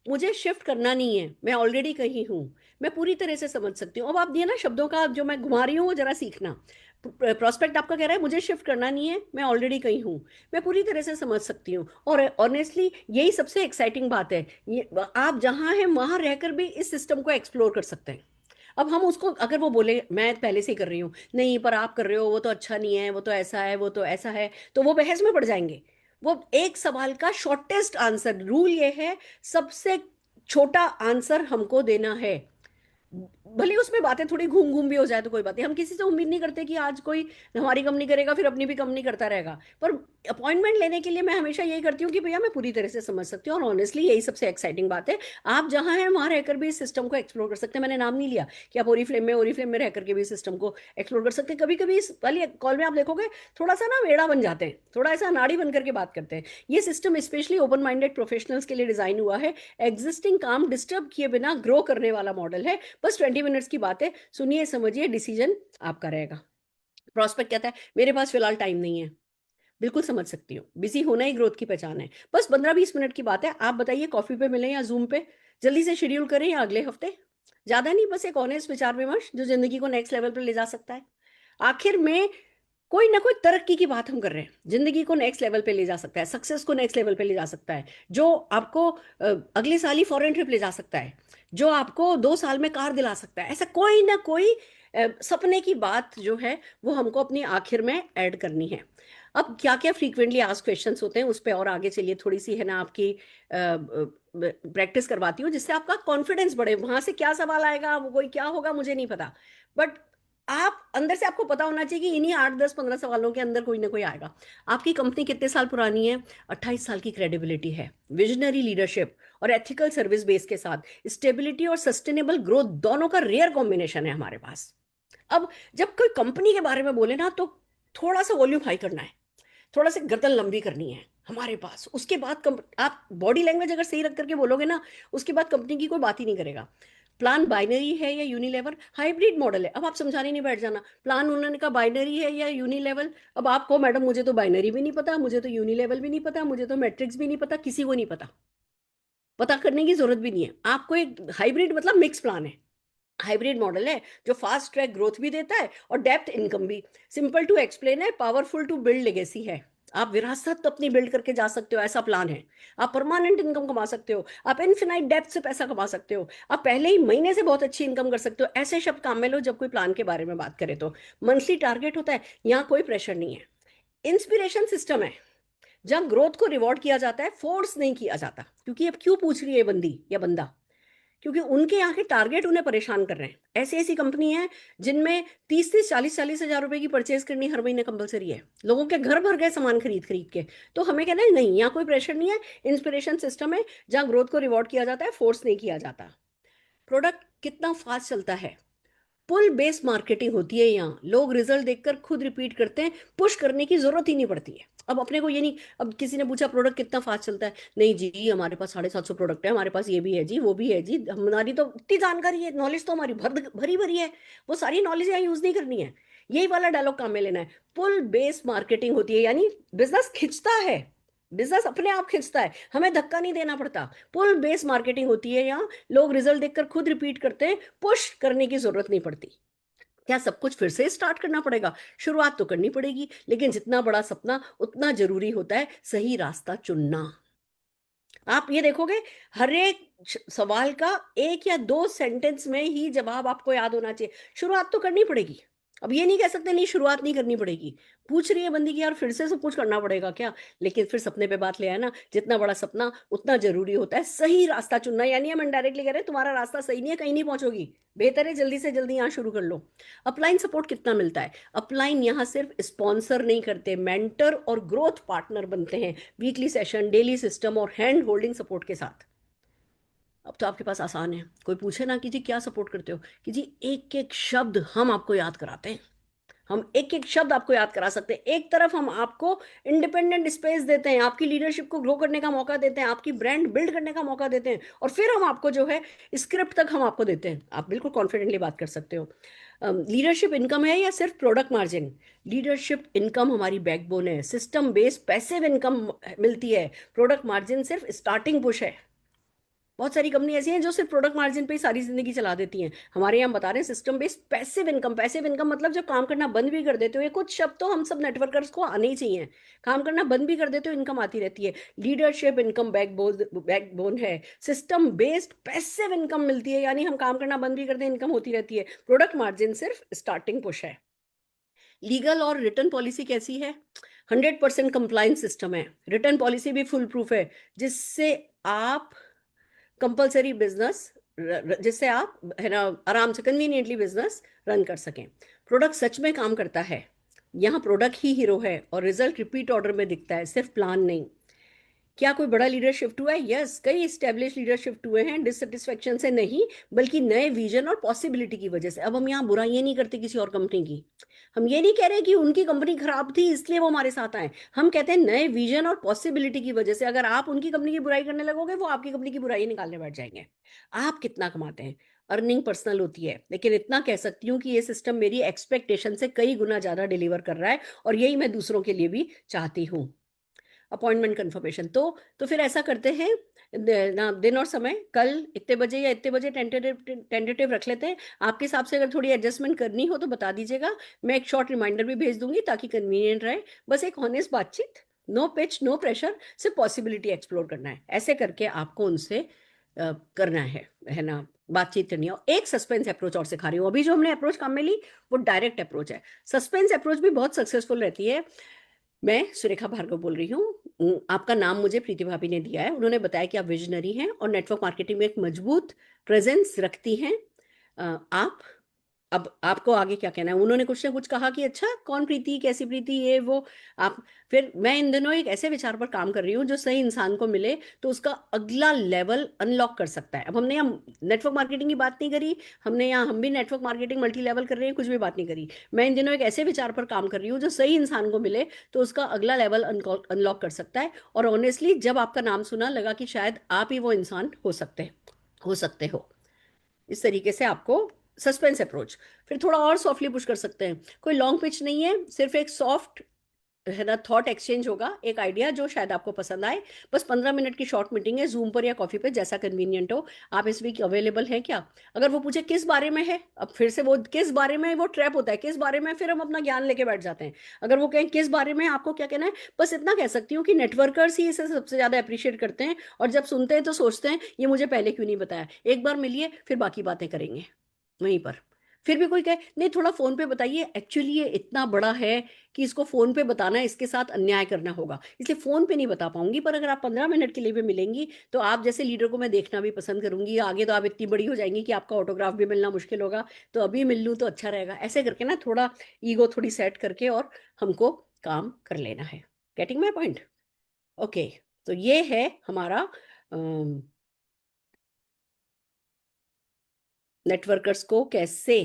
मुझे शिफ्ट करना नहीं है, मैं ऑलरेडी कहीं हूँ, मैं पूरी तरह से समझ सकती हूँ। अब आप दिए ना शब्दों का जो मैं घुमा रही हूँ वो जरा सीखना। प्रोस्पेक्ट आपका कह रहा है मुझे शिफ्ट करना नहीं है, मैं ऑलरेडी कहीं हूँ, मैं पूरी तरह से समझ सकती हूँ। और ऑनेस्टली यही सबसे एक्साइटिंग बात है, ये आप जहाँ हैं वहाँ रहकर भी इस सिस्टम को एक्सप्लोर कर सकते हैं। अब हम उसको, अगर वो बोले मैं पहले से ही कर रही हूँ, नहीं पर आप कर रहे हो, वो तो अच्छा नहीं है, वो तो ऐसा है, वो तो ऐसा है, तो वो बहस में पड़ जाएंगे। वो एक सवाल का शॉर्टेस्ट आंसर, रूल ये है, सबसे छोटा आंसर हमको देना है। भले उसमें बातें थोड़ी घूम घूम भी हो जाए तो कोई बात नहीं, हम किसी से उम्मीद नहीं करते कि आज कोई हमारी कंपनी करेगा फिर अपनी भी कंपनी करता रहेगा। पर अपॉइंटमेंट लेने के लिए मैं हमेशा यही करती हूँ कि भैया मैं पूरी तरह से समझ सकती हूँ। और ऑनेस्टली यही सबसे एक्साइटिंग बात है, आप जहाँ हैं वहाँ रहकर भी इस सिस्टम को एक्सप्लोर कर सकते हैं। मैंने नाम नहीं लिया कि आप ओरीफ्लेम में रह करके भी इस सिस्टम को एक्सप्लोर कर सकते हैं। कभी कभी इस वाली कॉल में आप देखोगे थोड़ा सा ना वेड़ा बन जाते हैं, थोड़ा ऐसा नाड़ी बन करके बात करते हैं। ये system specially open minded professionals के लिए डिजाइन हुआ है, एग्जिस्टिंग काम डिस्टर्ब किए बिना ग्रो करने वाला मॉडल है। बस 20 मिनट्स की बात है, सुनिए समझिए, डिसीजन आपका रहेगा। प्रॉस्पेक्ट कहता है मेरे पास फिलहाल टाइम नहीं है, बिल्कुल समझ सकती हूँ, बिजी होना ही ग्रोथ की पहचान है। बस 15-20 मिनट की बात है, आप बताइए कॉफी पे मिलें या जूम पे, जल्दी से शेड्यूल करें या अगले हफ्ते। ज्यादा नहीं, बस एक ऑनेस्ट विचार विमर्श जो जिंदगी को नेक्स्ट लेवल पर ले जा सकता है। आखिर में कोई ना कोई तरक्की की बात हम कर रहे हैं, जिंदगी को नेक्स्ट लेवल पे ले जा सकता है, सक्सेस को नेक्स्ट लेवल पे ले जा सकता है, जो आपको अगले साल ही फॉरेन ट्रिप ले जा सकता है, जो आपको 2 साल में कार दिला सकता है। ऐसा कोई ना कोई सपने की बात जो है वो हमको अपनी आखिर में ऐड करनी है। अब क्या क्या फ्रीक्वेंटली आस्क्ड क्वेश्चंस होते हैं उस पर और आगे चलिए, थोड़ी सी है ना आपकी प्रैक्टिस करवाती हूँ जिससे आपका कॉन्फिडेंस बढ़े। वहां से क्या सवाल आएगा, वो कोई क्या होगा मुझे नहीं पता, बट आप अंदर से आपको पता होना चाहिए कि इन्हीं 8-10-15 सवालों के अंदर कोई ना कोई आएगा। आपकी कंपनी कितने साल पुरानी है? 28 साल की क्रेडिबिलिटी है, विजनरी लीडरशिप और एथिकल सर्विस बेस के साथ स्टेबिलिटी और सस्टेनेबल ग्रोथ दोनों का रेयर कॉम्बिनेशन है हमारे पास। अब जब कोई कंपनी के बारे में बोले ना तो थोड़ा सा वॉल्यूम हाई करना है, थोड़ा सा गर्दन लंबी करनी है हमारे पास। उसके बाद आप बॉडी लैंग्वेज अगर सही रख करके बोलोगे ना, उसके बाद कंपनी की कोई बात ही नहीं करेगा। प्लान बाइनरी है या यूनिलेवल, हाइब्रिड मॉडल है। अब आप समझाने नहीं बैठ जाना, प्लान उन्होंने कहा बाइनरी है या यूनिलेवल। अब आप कहो मैडम मुझे तो बाइनरी भी नहीं पता, मुझे तो यूनिलेवल भी नहीं पता, मुझे तो मैट्रिक्स भी नहीं पता, किसी को नहीं पता, पता करने की जरूरत भी नहीं है आपको। एक हाइब्रिड मतलब मिक्स प्लान है, हाइब्रिड मॉडल है जो फास्ट ट्रैक ग्रोथ भी देता है और डेप्थ इनकम भी। सिंपल टू एक्सप्लेन है, पावरफुल टू बिल्ड लेगेसी है। आप विरासत तो अपनी बिल्ड करके जा सकते हो, ऐसा प्लान है। आप परमानेंट इनकम कमा सकते हो, आप इनफिनाइट डेप्थ से पैसा कमा सकते हो, आप पहले ही महीने से बहुत अच्छी इनकम कर सकते हो। ऐसे शब्द काम में लो जब कोई प्लान के बारे में बात करे तो। मंथली टारगेट होता है, यहाँ कोई प्रेशर नहीं है। इंस्पिरेशन सिस्टम है, जहां ग्रोथ को रिवॉर्ड किया जाता है, फोर्स नहीं किया जाता। क्योंकि अब क्यों पूछ रही है बंदी या बंदा, क्योंकि उनके यहाँ के टारगेट उन्हें परेशान कर रहे हैं। ऐसी ऐसी कंपनी है जिनमें 30-40 हजार रुपए की परचेज करनी हर महीने कंपलसरी है, लोगों के घर भर गए सामान खरीद खरीद के। तो हमें कहना है नहीं, यहाँ कोई प्रेशर नहीं है, इंस्पिरेशन सिस्टम है जहाँ ग्रोथ को रिवॉर्ड किया जाता है, फोर्स नहीं किया जाता। प्रोडक्ट कितना फास्ट चलता है, पुल बेस्ड मार्केटिंग होती है यहाँ। लोग रिजल्ट देखकर खुद रिपीट करते हैं, पुश करने की जरूरत ही नहीं पड़ती है। अब अपने को ये नहीं, अब किसी ने पूछा प्रोडक्ट कितना फास्ट चलता है, नहीं जी हमारे पास 750 प्रोडक्ट है, हमारे पास ये भी है जी, वो भी है जी, हमारी तो इतनी जानकारी है, नॉलेज तो हमारी भरी भरी है, वो सारी नॉलेज यहाँ यूज नहीं करनी है। यही वाला डायलॉग काम में लेना है। पुल बेस्ड मार्केटिंग होती है, यानी बिजनेस खिंचता है, बिजनेस अपने आप खिंचता है, हमें धक्का नहीं देना पड़ता। पुल बेस्ड मार्केटिंग होती है यहाँ, लोग रिजल्ट देखकर खुद रिपीट करते हैं, पुश करने की जरूरत नहीं पड़ती। क्या सब कुछ फिर से स्टार्ट करना पड़ेगा? शुरुआत तो करनी पड़ेगी, लेकिन जितना बड़ा सपना उतना जरूरी होता है सही रास्ता चुनना। आप ये देखोगे हर एक सवाल का 1 या 2 सेंटेंस में ही जवाब आपको याद होना चाहिए। शुरुआत तो करनी पड़ेगी, अब ये नहीं कह सकते नहीं शुरुआत नहीं करनी पड़ेगी। पूछ रही है बंदी की यार फिर से सब कुछ करना पड़ेगा क्या, लेकिन फिर सपने पे बात ले आया ना, जितना बड़ा सपना उतना जरूरी होता है सही रास्ता चुनना। यानी हम इनडायरेक्टली कह रहे हैं तुम्हारा रास्ता सही नहीं है, कहीं नहीं पहुंचोगी, बेहतर है जल्दी से जल्दी यहाँ शुरू कर लो। अपलाइन सपोर्ट कितना मिलता है? अपलाइन यहाँ सिर्फ स्पॉन्सर नहीं करते, मेंटर और ग्रोथ पार्टनर बनते हैं, वीकली सेशन, डेली सिस्टम और हैंड होल्डिंग सपोर्ट के साथ। अब तो आपके पास आसान है, कोई पूछे ना कि जी क्या सपोर्ट करते हो, कि जी एक एक शब्द हम आपको याद कराते हैं। हम एक एक शब्द आपको याद करा सकते हैं। एक तरफ हम आपको इंडिपेंडेंट स्पेस देते हैं, आपकी लीडरशिप को ग्रो करने का मौका देते हैं, आपकी ब्रांड बिल्ड करने का मौका देते हैं, और फिर हम आपको जो है स्क्रिप्ट तक हम आपको देते हैं। आप बिल्कुल कॉन्फिडेंटली बात कर सकते हो। लीडरशिप इनकम है या सिर्फ प्रोडक्ट मार्जिन? लीडरशिप इनकम हमारी बैकबोन है, सिस्टम बेस्ड पैसिव इनकम मिलती है, प्रोडक्ट मार्जिन सिर्फ स्टार्टिंग पुश है। बहुत सारी कंपनी ऐसी हैं जो सिर्फ प्रोडक्ट मार्जिन पे ही सारी जिंदगी चला देती हैं। हमारे यहाँ बता रहे हैं system based passive income. Passive income मतलब जब काम करना बंद भी कर देते हो, ये कुछ शब्द तो हम सब नेटवर्कर्स को आने ही चाहिए। काम करना बंद भी कर देते हो, इनकम आती रहती है। लीडरशिप इनकम बैकबोन है, सिस्टम बेस्ड पैसिव इनकम मिलती है, यानी हम काम करना बंद भी कर दें, इनकम होती रहती है। प्रोडक्ट मार्जिन सिर्फ स्टार्टिंग पुश है। लीगल और रिटर्न पॉलिसी कैसी है? 100% कंप्लायंस सिस्टम है। रिटर्न पॉलिसी भी फुल प्रूफ है, जिससे आप कंपलसरी बिजनेस, जिससे आप है ना आराम से कन्वीनियंटली बिजनेस रन कर सकें। प्रोडक्ट सच में काम करता है, यहाँ प्रोडक्ट ही हीरो है, और रिजल्ट रिपीट ऑर्डर में दिखता है, सिर्फ प्लान नहीं। क्या कोई बड़ा लीडर शिफ्ट हुआ है? यस, कई एस्टेब्लिश लीडर शिफ्ट हुए हैं, डिससेटिस्फेक्शन से नहीं, बल्कि नए विजन और पॉसिबिलिटी की वजह से। अब हम यहाँ बुराइयां नहीं करते किसी और कंपनी की, हम ये नहीं कह रहे कि उनकी कंपनी खराब थी इसलिए वो हमारे साथ आए। हम कहते हैं नए विजन और पॉसिबिलिटी की वजह से अगर आप उनकी कंपनी की बुराई करने लगोगे, वो आपकी कंपनी की बुराई निकालने बैठ जाएंगे। आप कितना कमाते हैं? अर्निंग पर्सनल होती है, लेकिन इतना कह सकती हूँ कि ये सिस्टम मेरी एक्सपेक्टेशन से कई गुना ज्यादा डिलीवर कर रहा है, और यही मैं दूसरों के लिए भी चाहती हूँ। अपॉइंटमेंट कंफर्मेशन, तो फिर ऐसा करते हैं, ना दिन और समय, कल इतने बजे या इतने बजे टेंटेटिव रख लेते हैं। आपके हिसाब से अगर थोड़ी एडजस्टमेंट करनी हो तो बता दीजिएगा, मैं एक शॉर्ट रिमाइंडर भी भेज दूंगी ताकि कन्वीनियंट रहे। बस एक ऑनेस्ट बातचीत, नो पिच नो प्रेशर, सिर्फ पॉसिबिलिटी एक्सप्लोर करना है। ऐसे करके आपको उनसे करना है ना, बातचीत करनी है। और एक सस्पेंस अप्रोच और सिखा रही हूँ। अभी जो हमने अप्रोच काम में ली वो डायरेक्ट अप्रोच है। सस्पेंस अप्रोच भी बहुत सक्सेसफुल रहती है। मैं सुरेखा भार्गव बोल रही हूँ। आपका नाम मुझे प्रीति भाभी ने दिया है। उन्होंने बताया कि आप विजनरी हैं और नेटवर्क मार्केटिंग में एक मजबूत प्रेजेंस रखती हैं। आप, अब आपको आगे क्या कहना है? उन्होंने कुछ ना कुछ कहा कि अच्छा कौन प्रीति, कैसी प्रीति, ये वो। आप, फिर मैं इन दिनों एक ऐसे विचार पर काम कर रही हूँ जो सही इंसान को मिले तो उसका अगला लेवल अनलॉक कर सकता है। अब हमने यहाँ नेटवर्क मार्केटिंग की बात नहीं करी, हमने यहाँ, हम भी नेटवर्क मार्केटिंग मल्टी लेवल कर रहे हैं, कुछ भी बात नहीं करी। मैं इन दिनों एक ऐसे विचार पर काम कर रही हूँ जो सही इंसान को मिले तो उसका अगला लेवल अनलॉक कर सकता है। और ऑनेस्टली जब आपका नाम सुना लगा कि शायद आप ही वो इंसान हो सकते हो। इस तरीके से आपको सस्पेंस अप्रोच, फिर थोड़ा और सॉफ्टली पुश कर सकते हैं। कोई लॉन्ग पिच नहीं है, सिर्फ एक सॉफ्ट है ना थॉट एक्सचेंज होगा, एक आइडिया जो शायद आपको पसंद आए। बस 15 मिनट की शॉर्ट मीटिंग है, जूम पर या कॉफी पे, जैसा कन्वीनियंट हो। आप इस वीक अवेलेबल हैं क्या? अगर वो पूछे किस बारे में है, अब फिर से वो किस बारे में, वो ट्रैप होता है, किस बारे में, फिर हम अपना ज्ञान लेके बैठ जाते हैं। अगर वो कहें किस बारे में, आपको क्या कहना है, बस इतना कह सकती हूँ कि नेटवर्कर्स ही इसे सबसे ज्यादा अप्रिशिएट करते हैं, और जब सुनते हैं तो सोचते हैं ये मुझे पहले क्यों नहीं बताया। एक बार मिलिए, फिर बाकी बातें करेंगे वहीं पर। फिर भी कोई कहे नहीं थोड़ा फोन पे बताइए, एक्चुअली ये इतना बड़ा है कि इसको फोन पे बताना इसके साथ अन्याय करना होगा, इसलिए फोन पे नहीं बता पाऊंगी। पर अगर आप 15 मिनट के लिए भी मिलेंगी तो आप जैसे लीडर को मैं देखना भी पसंद करूंगी। आगे तो आप इतनी बड़ी हो जाएंगी कि आपका ऑटोग्राफ भी मिलना मुश्किल होगा, तो अभी मिल लूँ तो अच्छा रहेगा। ऐसे करके ना थोड़ा ईगो थोड़ी सेट करके और हमको काम कर लेना है। Getting my point? ओके, तो ये है हमारा नेटवर्कर्स को कैसे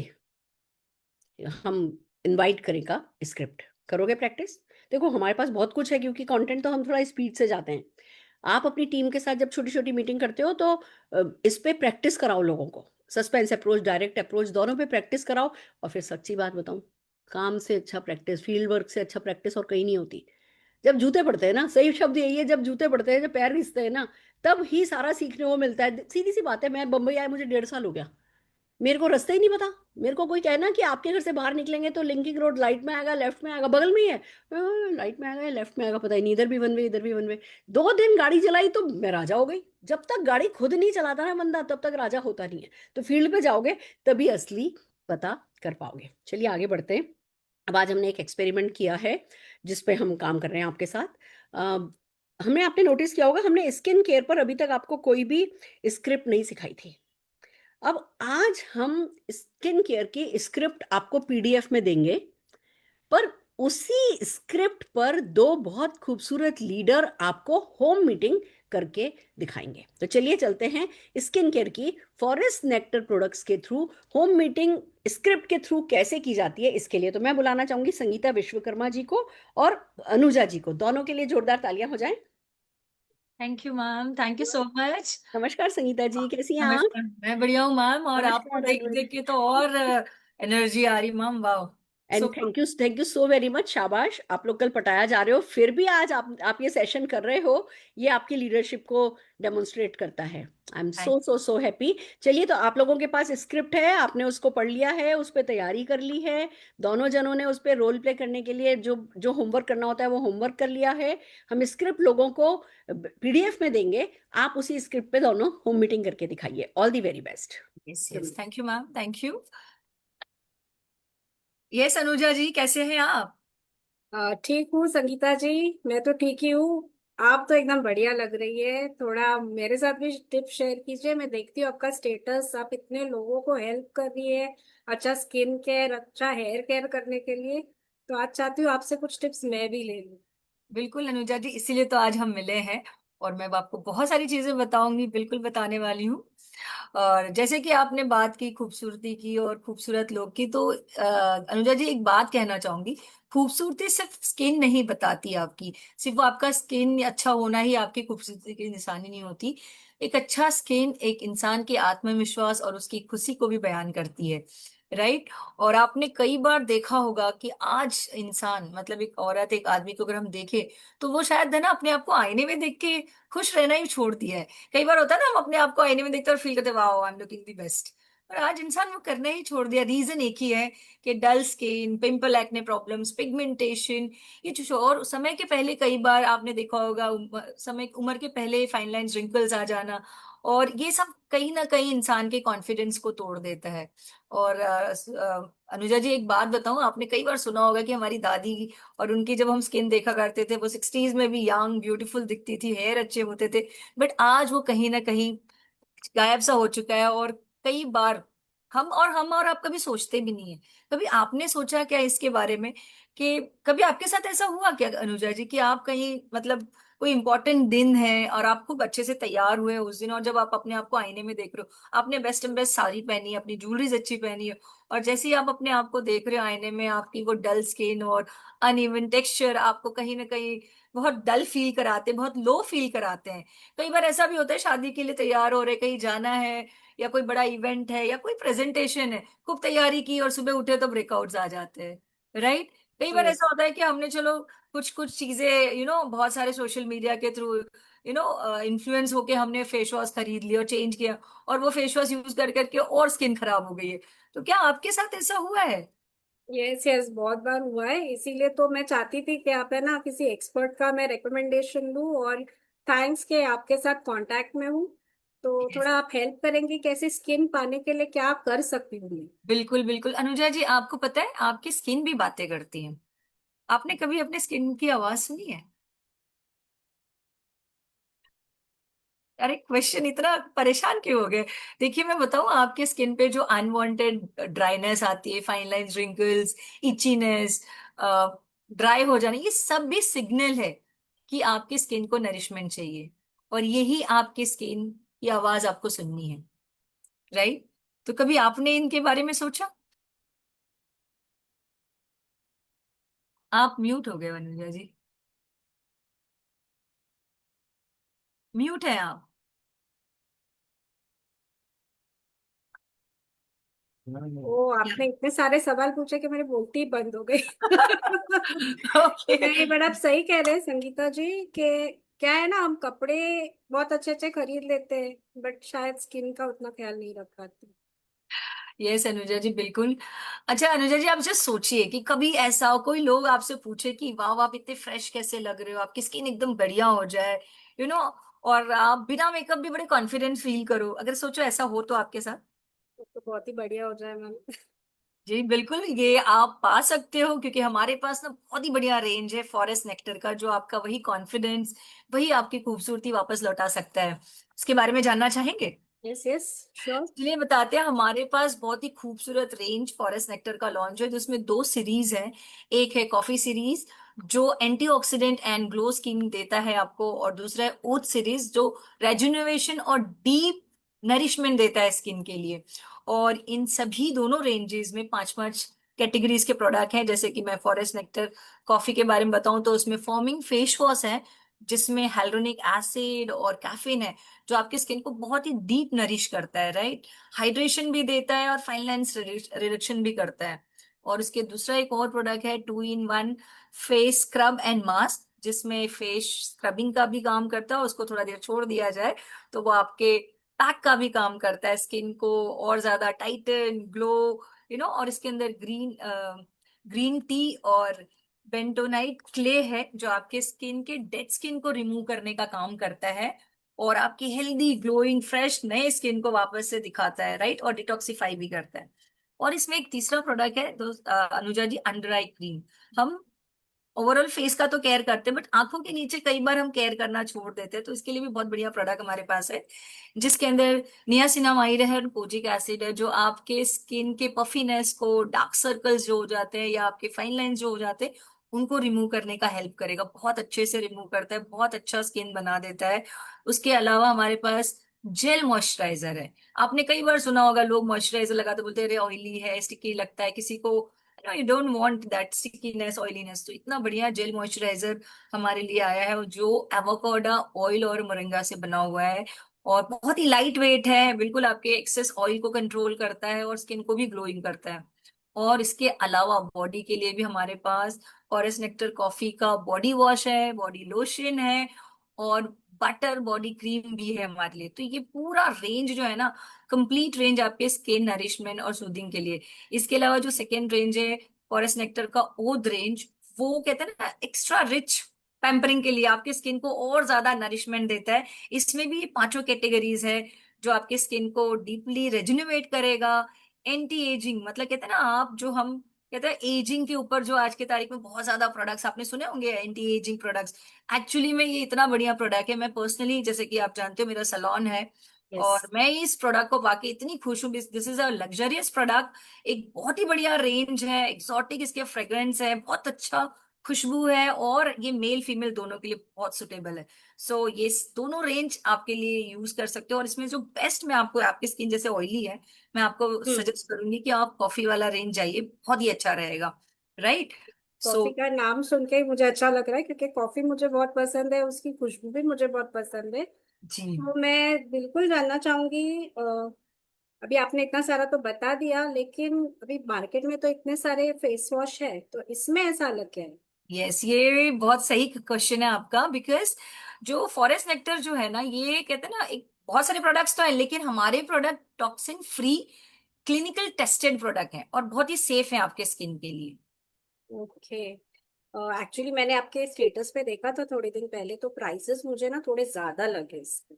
हम इनवाइट करें का स्क्रिप्ट। करोगे प्रैक्टिस? देखो हमारे पास बहुत कुछ है, क्योंकि कंटेंट तो हम थोड़ा स्पीड से जाते हैं। आप अपनी टीम के साथ जब छोटी छोटी मीटिंग करते हो तो इस पे प्रैक्टिस कराओ लोगों को। सस्पेंस अप्रोच, डायरेक्ट अप्रोच, दोनों पे प्रैक्टिस कराओ। और फिर सच्ची बात बताऊं, काम से अच्छा प्रैक्टिस, फील्ड वर्क से अच्छा प्रैक्टिस और कहीं नहीं होती। जब जूते पड़ते हैं ना, सही शब्द यही है, जब जूते पड़ते हैं, जब पैर घिसते हैं ना, तब ही सारा सीखने को मिलता है। सीधी सी बात है, मैं बम्बई आए मुझे 1.5 साल हो गया, मेरे को रास्ता ही नहीं पता। मेरे को कोई कहना कि आपके घर से बाहर निकलेंगे तो लिंकिंग रोड राइट में आएगा, लेफ्ट में आएगा, बगल में ही है, राइट में आएगा या लेफ्ट में आएगा पता ही नहीं, इधर भी वन वे इधर भी वन वे। 2 दिन गाड़ी चलाई तो मैं राजा हो गई। जब तक गाड़ी खुद नहीं चलाता ना बंदा, तब तक राजा होता नहीं है। तो फील्ड पे जाओगे तभी असली पता कर पाओगे। चलिए आगे बढ़ते हैं। अब आज हमने एक एक्सपेरिमेंट किया है जिसपे हम काम कर रहे हैं आपके साथ। हमने, आपने नोटिस किया होगा, हमने स्किन केयर पर अभी तक आपको कोई भी स्क्रिप्ट नहीं सिखाई थी। अब आज हम स्किन केयर की स्क्रिप्ट आपको पीडीएफ में देंगे, पर उसी स्क्रिप्ट पर 2 बहुत खूबसूरत लीडर आपको होम मीटिंग करके दिखाएंगे। तो चलिए चलते हैं स्किन केयर की फॉरेस्ट नेक्टर प्रोडक्ट्स के थ्रू होम मीटिंग स्क्रिप्ट के थ्रू कैसे की जाती है इसके लिए। तो मैं बुलाना चाहूंगी संगीता विश्वकर्मा जी को और अनुजा जी को, दोनों के लिए जोरदार तालियां हो जाएं। Thank you ma'am, thank you so much. नमस्कार संगीता जी, कैसी हैं आप? नमस्कार, मैं बढ़िया हूँ मैम, और आपको नमस्कार देख देख के तो और एनर्जी आ रही मैम, वाह। And so thank you so very much. शाबाश, आप लोग कल पटाया जा रहे हो, फिर भी आज आप ये सेशन कर रहे हो, ये आपकी लीडरशिप को डेमोन्स्ट्रेट करता है। I am so happy. चलिए, तो आप लोगों के पास स्क्रिप्ट है, आपने उसको पढ़ लिया है, उस पर तैयारी कर ली है, दोनों जनों ने उस पर रोल प्ले करने के लिए जो जो होमवर्क करना होता है वो होमवर्क कर लिया है। हम स्क्रिप्ट लोगों को पीडीएफ में देंगे, आप उसी स्क्रिप्ट पे दोनों होम मीटिंग करके दिखाइए। All the very best. Yes yes, thank you ma'am, thank you. Yes Anuja ji, कैसे हैं आप? ठीक हूँ संगीता जी, मैं तो ठीक ही हूँ। आप तो एकदम बढ़िया लग रही है। थोड़ा मेरे साथ भी टिप शेयर कीजिए। मैं देखती हूँ आपका स्टेटस, आप इतने लोगों को हेल्प कर रही है, अच्छा स्किन केयर, अच्छा हेयर केयर करने के लिए। तो आज चाहती हूँ आपसे कुछ टिप्स मैं भी ले लूँ। बिल्कुल अनुजा जी, इसीलिए तो आज हम मिले हैं, और मैं आपको बहुत सारी चीजें बताऊंगी, बिल्कुल बताने वाली हूँ। और जैसे कि आपने बात की खूबसूरती की और खूबसूरत लोग की, तो अनुजा जी एक बात कहना चाहूंगी। खूबसूरती सिर्फ स्किन नहीं बताती आपकी, सिर्फ आपका स्किन अच्छा होना ही आपकी खूबसूरती की निशानी नहीं होती। एक अच्छा स्किन एक इंसान के आत्मविश्वास और उसकी खुशी को भी बयान करती है, राइट। और आपने कई बार देखा होगा कि आज इंसान, मतलब एक औरत एक आदमी को अगर हम देखें, तो वो शायद है ना अपने आप को आईने में देख के खुश रहना ही छोड़ दिया है। कई बार होता है ना, हम अपने आप को आईने में देखते हैं और फील करते हैं wow I am looking the best, पर आज इंसान वो करना ही छोड़ दिया। रीजन एक ही है कि dull skin, pimple, acne problems, pigmentation, ये जो और समय के पहले कई बार आपने देखा होगा, समय उम्र के पहले फाइन लाइन्स, रिंकल्स आ जाना, और ये सब कहीं ना कहीं इंसान के कॉन्फिडेंस को तोड़ देता है। और अनुजा जी एक बात बताऊं, आपने कई बार सुना होगा कि हमारी दादी और उनकी जब हम स्किन देखा करते थे, वो 60s में भी यंग ब्यूटीफुल दिखती थी, हेयर अच्छे होते थे, बट आज वो कहीं ना कहीं गायब सा हो चुका है। और कई बार हम और आप कभी सोचते भी नहीं है। कभी आपने सोचा क्या इसके बारे में, कि कभी आपके साथ ऐसा हुआ क्या अनुजा जी, कि आप कहीं मतलब कोई इंपॉर्टेंट दिन है और आप खूब अच्छे से तैयार हुए उस दिन, और जब आप अपने आप को आईने में देख रहे हो, आपने बेस्ट एंड बेस्ट साड़ी पहनी है, अपनी ज्वेलरीज अच्छी पहनी है, और जैसे ही आप अपने आप को देख रहे हो आईने में, आपकी वो डल स्किन और अनइवन टेक्सचर आपको कहीं ना कहीं बहुत डल फील कराते, बहुत लो फील कराते हैं। कई बार ऐसा भी होता है, शादी के लिए तैयार हो रहे, कहीं जाना है, या कोई बड़ा इवेंट है, या कोई प्रेजेंटेशन है, खूब तैयारी की और सुबह उठे तो ब्रेकआउट्स आ जाते हैं, राइट। कई बार ऐसा होता है कि हमने चलो कुछ कुछ चीजें बहुत सारे सोशल मीडिया के थ्रू इन्फ्लुएंस होके हमने फेस वॉश खरीद लिया और चेंज किया, और वो फेस वॉश यूज कर करके और स्किन खराब हो गई है। तो क्या आपके साथ ऐसा हुआ है? यस यस, बहुत बार हुआ है। इसीलिए तो मैं चाहती थी कि आप है ना किसी एक्सपर्ट का मैं रिकमेंडेशन लूं, और थैंक्स के आपके साथ कांटेक्ट में हूँ। तो थोड़ा आप हेल्प करेंगे कैसे स्किन पाने के लिए क्या कर सकती हूँ मैं? बिल्कुल बिल्कुल अनुजा जी, आपको पता है आपकी स्किन भी बातें करती है। आपने कभी अपने स्किन की आवाज सुनी है? अरे क्वेश्चन इतना परेशान क्यों हो गए? देखिए मैं बताऊं, आपके स्किन पे जो अनवांटेड ड्राइनेस आती है, fine lines, wrinkles, itchiness, dry हो जाना, ये सब भी सिग्नल है कि आपकी स्किन को नरिशमेंट चाहिए, और यही आपकी स्किन की आवाज आपको सुननी है, राइट। तो कभी आपने इनके बारे में सोचा? आप म्यूट हो गए अनुजा जी, म्यूट है आप। ओ, आपने इतने सारे सवाल पूछे कि मेरे बोलती ही बंद हो गई। ओके। नहीं, बट आप सही कह रहे हैं संगीता जी कि क्या है ना, हम कपड़े बहुत अच्छे अच्छे खरीद लेते हैं बट शायद स्किन का उतना ख्याल नहीं रख पाते। यस अनुजा जी, बिल्कुल। अच्छा अनुजा जी, आप जस्ट सोचिए कि कभी ऐसा हो, कोई लोग आपसे पूछे कि वाह आप इतने फ्रेश कैसे लग रहे हो, आपकी स्किन एकदम बढ़िया हो जाए, यू नो और आप बिना मेकअप भी बड़े कॉन्फिडेंट फील करो, अगर सोचो ऐसा हो तो आपके साथ। तो बहुत ही बढ़िया हो जाए मैम। जी बिल्कुल, ये आप पा सकते हो, क्योंकि हमारे पास ना बहुत ही बढ़िया रेंज है फॉरेस्ट नेक्टर का, जो आपका वही कॉन्फिडेंस, वही आपकी खूबसूरती वापस लौटा सकता है। उसके बारे में जानना चाहेंगे? Yes yes, sure. चलिए बताते हैं, हमारे पास बहुत ही खूबसूरत रेंज फॉरेस्ट नेक्टर का लॉन्च है, जिसमें दो सीरीज है। एक है कॉफी सीरीज, जो एंटीऑक्सीडेंट एंड ग्लो स्किन देता है आपको, और दूसरा है ओथ सीरीज जो रेजुनरेशन और डीप नरिशमेंट देता है स्किन के लिए। और इन सभी दोनों रेंजेस में 5-5 कैटेगरीज के प्रोडक्ट हैं। जैसे कि मैं फॉरेस्ट नेक्टर कॉफी के बारे में बताऊं तो उसमें फॉर्मिंग फेस वॉश है जिसमें हाइलोनिक एसिड और कैफीन है जो आपकी स्किन को बहुत ही डीप नरिश करता है, राइट। हाइड्रेशन भी देता है और फाइन लाइंस रिडक्शन भी करता है। और उसके दूसरा एक और प्रोडक्ट है 2-in-1 face scrub and mask, जिसमें फेस स्क्रबिंग का भी काम करता है, उसको थोड़ा देर छोड़ दिया जाए तो वो आपके पैक का भी काम करता है, स्किन को और ज्यादा टाइटन ग्लो और इसके अंदर ग्रीन टी और बेंटोनाइट क्ले है जो आपके स्किन के डेड स्किन को रिमूव करने का काम करता है और आपकी हेल्दी ग्लोइंग फ्रेश नए स्किन को वापस से दिखाता है, राइट, और डिटॉक्सिफाई भी करता है। और इसमें एक तीसरा प्रोडक्ट है अनुजा जी, अंडर आई क्रीम। हम ओवरऑल फेस का तो केयर करते हैं बट आंखों के नीचे कई बार हम केयर करना छोड़ देते हैं, तो इसके लिए भी बहुत बढ़िया प्रोडक्ट हमारे पास है जिसके अंदर नियासिनामाइड है और कोजिक एसिड है जो आपके स्किन के पफीनेस को, डार्क सर्कल्स जो हो जाते हैं या आपके फाइन लाइंस जो हो जाते हैं उनको रिमूव करने का हेल्प करेगा। बहुत अच्छे से रिमूव करता है, बहुत अच्छा स्किन बना देता है। उसके अलावा हमारे पास जेल मॉइस्चराइजर है। आपने कई बार सुना होगा लोग मॉइस्चराइजर लगाते बोलते हैं अरे ऑयली है, स्टिकी लगता है, किसी को you don't want that stickiness oiliness. तो इतना बढ़िया जेल मॉइस्चराइजर हमारे लिए आया है जो एवोकाडो ऑयल और मोरिंगा से बना हुआ है और बहुत ही लाइट वेट है, बिल्कुल आपके एक्सेस ऑयल को कंट्रोल करता है और स्किन को भी ग्लोइंग करता है। और इसके अलावा बॉडी के लिए भी हमारे पास फॉरेस्ट नेक्टर कॉफी का बॉडी वॉश है, बॉडी लोशन है और बटर बॉडी क्रीम भी है हमारे लिए। तो ये पूरा रेंज जो है ना, कंप्लीट रेंज आपके स्किन नरिशमेंट और सूदिंग के लिए। इसके अलावा जो सेकेंड रेंज है फॉरेस्ट नेक्टर का ओद रेंज, वो कहते हैं ना एक्स्ट्रा रिच पैम्परिंग के लिए, आपके स्किन को और ज्यादा नरिशमेंट देता है। इसमें भी 5 कैटेगरीज है जो आपके स्किन को डीपली रेजुनेट करेगा। एंटी एजिंग मतलब कहते हैं ना, आप जो हम कहते हैं एजिंग के ऊपर जो आज के तारीख में बहुत ज्यादा प्रोडक्ट्स आपने सुने होंगे एंटी एजिंग प्रोडक्ट्स, एक्चुअली में ये इतना बढ़िया प्रोडक्ट है। मैं पर्सनली, जैसे कि आप जानते हो, मेरा सैलून है यस। और मैं इस प्रोडक्ट को पाके इतनी खुश हूँ। This is a luxurious product, एक बहुत ही बढ़िया रेंज है, एक्सोटिक इसके फ्रेग्रेंस है, बहुत अच्छा खुशबू है और ये मेल फीमेल दोनों के लिए बहुत सुटेबल है। सो ये दोनों रेंज आपके लिए यूज कर सकते हो। और इसमें जो बेस्ट मैं आपको, आपकी स्किन जैसे ऑयली है, मैं आपको सजेस्ट करूंगी कि आप कॉफी वाला रेंज जाइए, बहुत ही अच्छा रहेगा, राइट। सो कॉफी का नाम सुन के ही मुझे अच्छा लग रहा है क्योंकि कॉफी मुझे बहुत पसंद है, उसकी खुशबू भी मुझे बहुत पसंद है। जी, तो मैं बिल्कुल जानना चाहूंगी, अभी आपने इतना सारा तो बता दिया लेकिन अभी मार्केट में तो इतने सारे फेस वॉश है, तो इसमें ऐसा अलग क्या है? यस, ये बहुत सही क्वेश्चन है आपका। बिकॉज जो फॉरेस्ट नेक्टर जो है ना, ये कहते हैं ना, एक बहुत सारे प्रोडक्ट्स तो है लेकिन हमारे product toxin free clinical tested product हैं और बहुत ही सेफ है आपके स्किन के लिए। ओके। एक्चुअली मैंने आपके स्टेटस पे देखा था थोड़े दिन पहले, तो प्राइसेस मुझे ना थोड़े ज्यादा लगे इसके।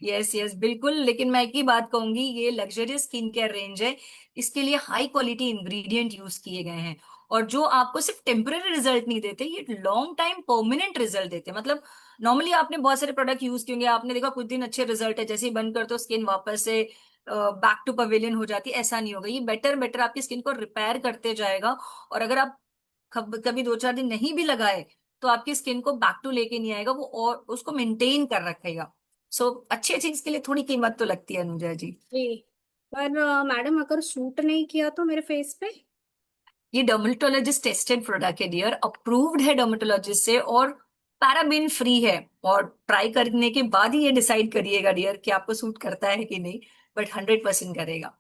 यस यस बिल्कुल, लेकिन मैं एक ही बात कहूंगी, ये लग्जरियस स्किन केयर रेंज है, इसके लिए हाई क्वालिटी इंग्रेडिएंट यूज किए गए हैं और जो आपको सिर्फ टेम्पररी रिजल्ट नहीं देते, ये लॉन्ग टाइम परमानेंट रिजल्ट देते हैं। मतलब नॉर्मली आपने बहुत सारे प्रोडक्ट यूज किए होंगे, आपने देखा कुछ दिन अच्छे रिजल्ट है, जैसे ही बंद करते हो स्किन वापस से बैक टू पवेलियन हो जाती है, ऐसा नहीं होगा। ये बेटर बेटर आपकी स्किन को रिपेयर करते जाएगा और अगर आप कभी 2-4 दिन नहीं भी लगाए तो आपकी स्किन को बैक टू लेके नहीं आएगा वो, और उसको मेंटेन कर रखेगा। सो अच्छी चीज के लिए थोड़ी कीमत तो लगती है अनुजा जी। जी। पर मैडम अगर सूट नहीं किया तो मेरे फेस पे? ये डर्मेटोलॉजिस्ट टेस्टेड प्रोडक्ट है डियर, अप्रूव्ड है डर्मेटोलॉजिस्ट से और पैराबेन फ्री है। और ट्राई करने के बाद ही ये डिसाइड करिएगा डियर कि आपको सूट करता है कि नहीं, बट 100% करेगा।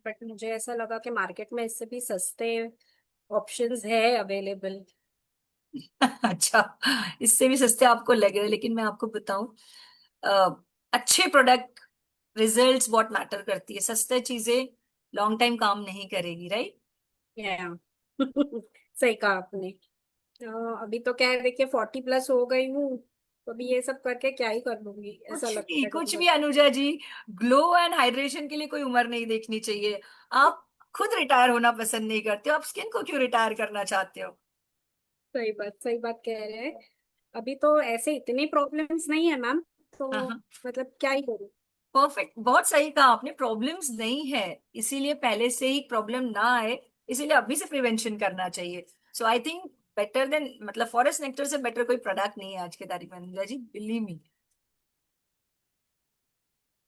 बट मुझे ऐसा लगा कि मार्केट में इससे भी सस्ते ऑप्शंस है अवेलेबल। अच्छा, इससे भी सस्ते आपको लगे रहे, लेकिन मैं आपको बताऊं, अच्छे प्रोडक्ट रिजल्ट्स बहुत मैटर करती है, सस्ते चीजें लॉन्ग टाइम काम नहीं करेगी, राइट। या सही कहा आपने। अभी तो क्या है, देखिए 40+ हो गई हूँ, तो अभी ये सब करके क्या ही कर लूंगी, ऐसा लगता है कभी कुछ भी कभी। अनुजा जी, ग्लो एंड हाइड्रेशन के लिए कोई उम्र नहीं देखनी चाहिए। आप खुद रिटायर होना पसंद नहीं करते हो, आप स्किन को क्यों रिटायर करना चाहते हो। सही बात कह रहे हैं। अभी तो ऐसे इतनी प्रॉब्लम्स नहीं है मैम, हाँ तो हाँ, मतलब क्या ही करूँ। परफेक्ट, बहुत सही कहा आपने, प्रॉब्लम्स नहीं है इसीलिए पहले से ही प्रॉब्लम ना आए, इसीलिए अभी से प्रिवेंशन करना चाहिए। सो आई थिंक बेटर देन, मतलब फॉरेस्ट नेक्टर से बेटर कोई प्रोडक्ट नहीं है आज के तारीख में अनुजा जी, बिलीव मी।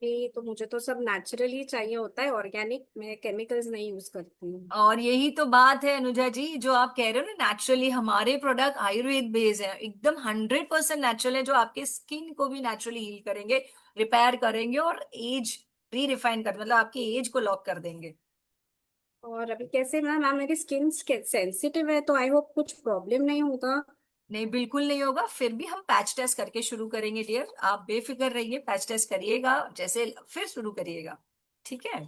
ये तो मुझे तो सब नेचुरली चाहिए होता है, ऑर्गेनिक, मैं केमिकल्स नहीं यूज करती हूँ। और यही तो बात है अनुजा जी, जो आप कह रहे हो ना, नेचुरली हमारे प्रोडक्ट आयुर्वेद बेस्ड है, एकदम 100% नेचुरल है, जो आपके स्किन को भी नेचुरली हील करेंगे, रिपेयर करेंगे और एज री रिफाइन कर, मतलब आपकी एज को लॉक कर देंगे। और अभी कैसे मैम, मैम मेरी स्किन सेंसिटिव है, तो आई होप कुछ प्रॉब्लम नहीं होगा। नहीं, बिल्कुल नहीं होगा, फिर भी हम पैच टेस्ट करके शुरू करेंगे डियर, आप बेफिक्र रहिए, पैच टेस्ट करिएगा जैसे, फिर शुरू करिएगा, ठीक है।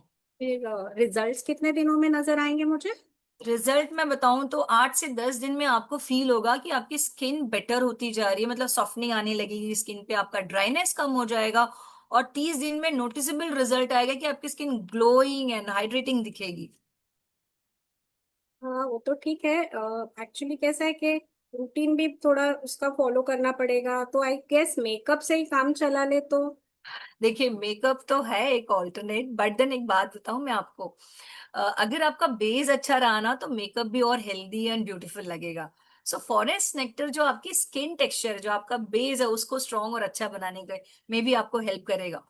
फिर रिजल्ट्स कितने दिनों में नजर आएंगे मुझे? रिजल्ट मैं बताऊं तो 8 से 10 दिन में आपको फील होगा कि आपकी स्किन बेटर होती जा रही है, मतलब सॉफ्टनिंग आने लगेगी स्किन पे, आपका ड्राइनेस कम हो जाएगा, और 30 दिन में नोटिसेबल रिजल्ट आएगा कि आपकी स्किन ग्लोइंग एंड हाइड्रेटिंग दिखेगी। हाँ वो तो ठीक है। एक्चुअली कैसा है कि रूटीन भी थोड़ा उसका फॉलो करना पड़ेगा, तो आई गेस मेकअप से ही काम चला ले तो। देखिए, मेकअप तो है एक ऑल्टरनेट, बट देन एक बात बताऊं मैं आपको, अगर आपका बेस अच्छा रहा ना, तो मेकअप भी और हेल्दी एंड ब्यूटीफुल लगेगा। सो फॉरेस्ट नेक्टर जो आपकी स्किन टेक्सचर, जो आपका बेस है, उसको स्ट्रॉन्ग और अच्छा बनाने में भी आपको हेल्प करेगा।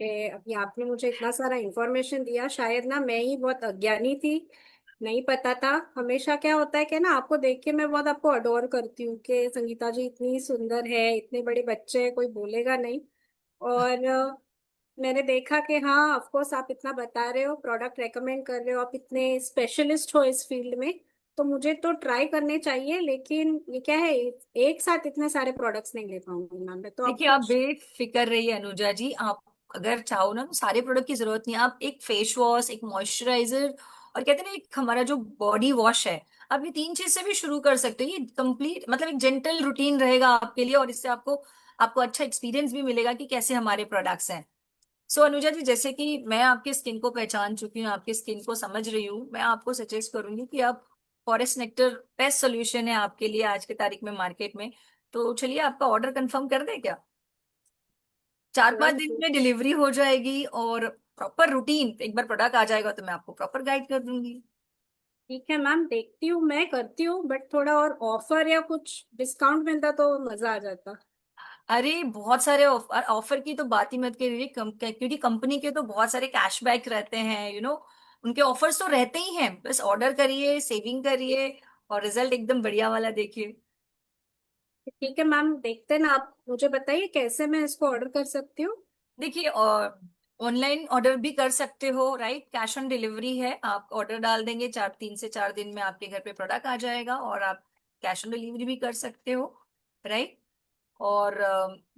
अभी आपने मुझे इतना सारा इंफॉर्मेशन दिया, शायद ना मैं ही बहुत अज्ञानी थी, नहीं पता था। हमेशा क्या होता है कि ना, आपको देख के मैं बहुत आपको अडोर करती हूँ कि संगीता जी इतनी सुंदर है, इतने बड़े बच्चे हैं, कोई बोलेगा नहीं। और मैंने देखा कि हाँ ऑफ कोर्स आप इतना बता रहे हो, प्रोडक्ट रेकमेंड कर रहे हो, आप इतने स्पेशलिस्ट हो इस फील्ड में, तो मुझे तो ट्राई करने चाहिए। लेकिन ये क्या है, एक साथ इतने सारे प्रोडक्ट्स नहीं ले पाऊंगी मैम मैं, तो आप देखिए, आप कुछ। बेफिक्र रहिए अनुजा जी, आप अगर चाहो ना, तो सारे प्रोडक्ट की जरूरत नहीं है, आप एक फेस वॉश, एक मॉइस्चराइजर, और कहते हैं ना एक हमारा जो बॉडी वॉश है, आप ये 3 चीज से भी शुरू कर सकते हो। ये कंप्लीट, मतलब एक जेंटल रूटीन रहेगा आपके लिए, और इससे आपको आपको अच्छा एक्सपीरियंस भी मिलेगा कि कैसे हमारे प्रोडक्ट्स हैं। सो अनुजा जी, जैसे कि मैं आपके स्किन को पहचान चुकी हूँ, आपकी स्किन को समझ रही हूँ, मैं आपको सजेस्ट करूंगी कि आप, फॉरेस्ट नेक्टर बेस्ट सोल्यूशन है आपके लिए आज के तारीख में मार्केट में। तो चलिए, आपका ऑर्डर कंफर्म कर दे क्या? 4-5 दिन में डिलीवरी हो जाएगी, और प्रॉपर रूटीन, एक बार प्रोडक्ट आ जाएगा तो मैं आपको प्रॉपर गाइड कर दूंगी। ठीक है मैम, देखती हूँ, मैं करती हूँ, बट थोड़ा और ऑफर या कुछ डिस्काउंट मिलता तो मजा आ जाता। अरे बहुत सारे ऑफर, ऑफर की तो बात ही मत करिए, क्योंकि कंपनी के तो बहुत सारे कैशबैक रहते हैं, उनके ऑफर्स तो रहते ही हैं, बस ऑर्डर करिए, सेविंग करिए, और रिजल्ट एकदम बढ़िया वाला देखिए। ठीक है मैम, देखते हैं ना, आप मुझे बताइए कैसे मैं इसको ऑर्डर कर सकती हूँ। देखिए, ऑनलाइन ऑर्डर भी कर सकते हो, राइट, कैश ऑन डिलीवरी है, आप ऑर्डर डाल देंगे, 3 से 4 दिन में आपके घर पे प्रोडक्ट आ जाएगा, और आप कैश ऑन डिलीवरी भी कर सकते हो, राइट। और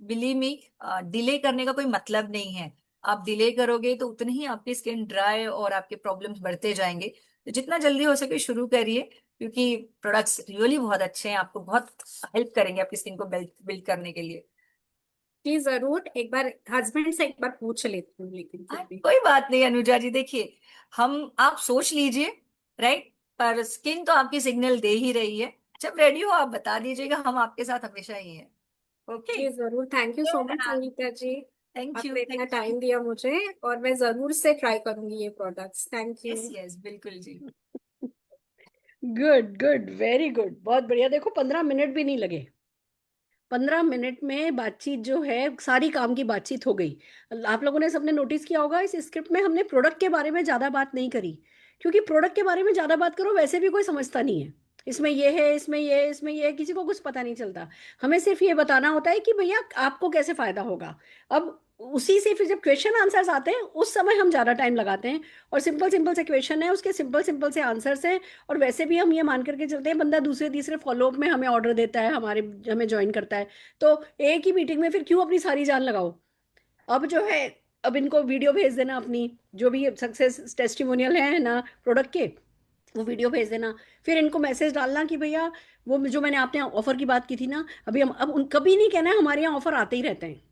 बिलीव मी, डिले करने का कोई मतलब नहीं है, आप डिले करोगे तो उतनी ही आपकी स्किन ड्राई और आपके प्रॉब्लम्स बढ़ते जाएंगे, तो जितना जल्दी हो सके शुरू करिए, क्योंकि प्रोडक्ट्स रियली बहुत अच्छे हैं, आपको बहुत हेल्प करेंगे आपकी स्किन को बिल्ड बिल्ड करने के लिए। जी जरूर, एक बार हस्बैंड से एक बार पूछ लेती हूँ, लेकिन फिर भी। कोई बात नहीं अनुजा जी, देखिए, आप सोच लीजिए, राइट, पर स्किन तो आपकी सिग्नल दे ही रही है, जब रेडी हो आप बता दीजिएगा, हम आपके साथ हमेशा ही हैं। ओके। जी जरूर, thank you so much Sangeeta ji, thank you, आपने इतना थैंक यू। टाइम दिया मुझे, और मैं जरूर से ट्राई करूंगी ये products. Thank yes you. Yes, बिल्कुल जी। गुड गुड, वेरी गुड, बहुत बढ़िया। देखो 15 मिनट भी नहीं लगे, 15 मिनट में बातचीत जो है, सारी काम की बातचीत हो गई। आप लोगों ने सबने नोटिस किया होगा, इस स्क्रिप्ट में हमने प्रोडक्ट के बारे में ज्यादा बात नहीं करी, क्योंकि प्रोडक्ट के बारे में ज्यादा बात करो वैसे भी कोई समझता नहीं है। इसमें ये है, इसमें ये है, इसमें ये है, किसी को कुछ पता नहीं चलता। हमें सिर्फ ये बताना होता है कि भैया आपको कैसे फायदा होगा। अब उसी से फिर जब क्वेश्चन आंसर्स आते हैं, उस समय हम ज्यादा टाइम लगाते हैं, और सिंपल सिंपल से क्वेश्चन है, उसके सिंपल सिंपल से आंसर्स हैं। और वैसे भी हम ये मान करके चलते हैं, बंदा दूसरे तीसरे फॉलोअप में हमें ऑर्डर देता है, हमें ज्वाइन करता है, तो एक ही मीटिंग में फिर क्यों अपनी सारी जान लगाओ। अब जो है, अब इनको वीडियो भेज देना अपनी, जो भी सक्सेस टेस्टिमोनियल है ना प्रोडक्ट के, वो वीडियो भेज देना। फिर इनको मैसेज डालना कि भैया वो जो मैंने आपने ऑफर की बात की थी ना, अभी हम अब उन कभी नहीं कहना है हमारे यहाँ ऑफर आते ही रहते हैं।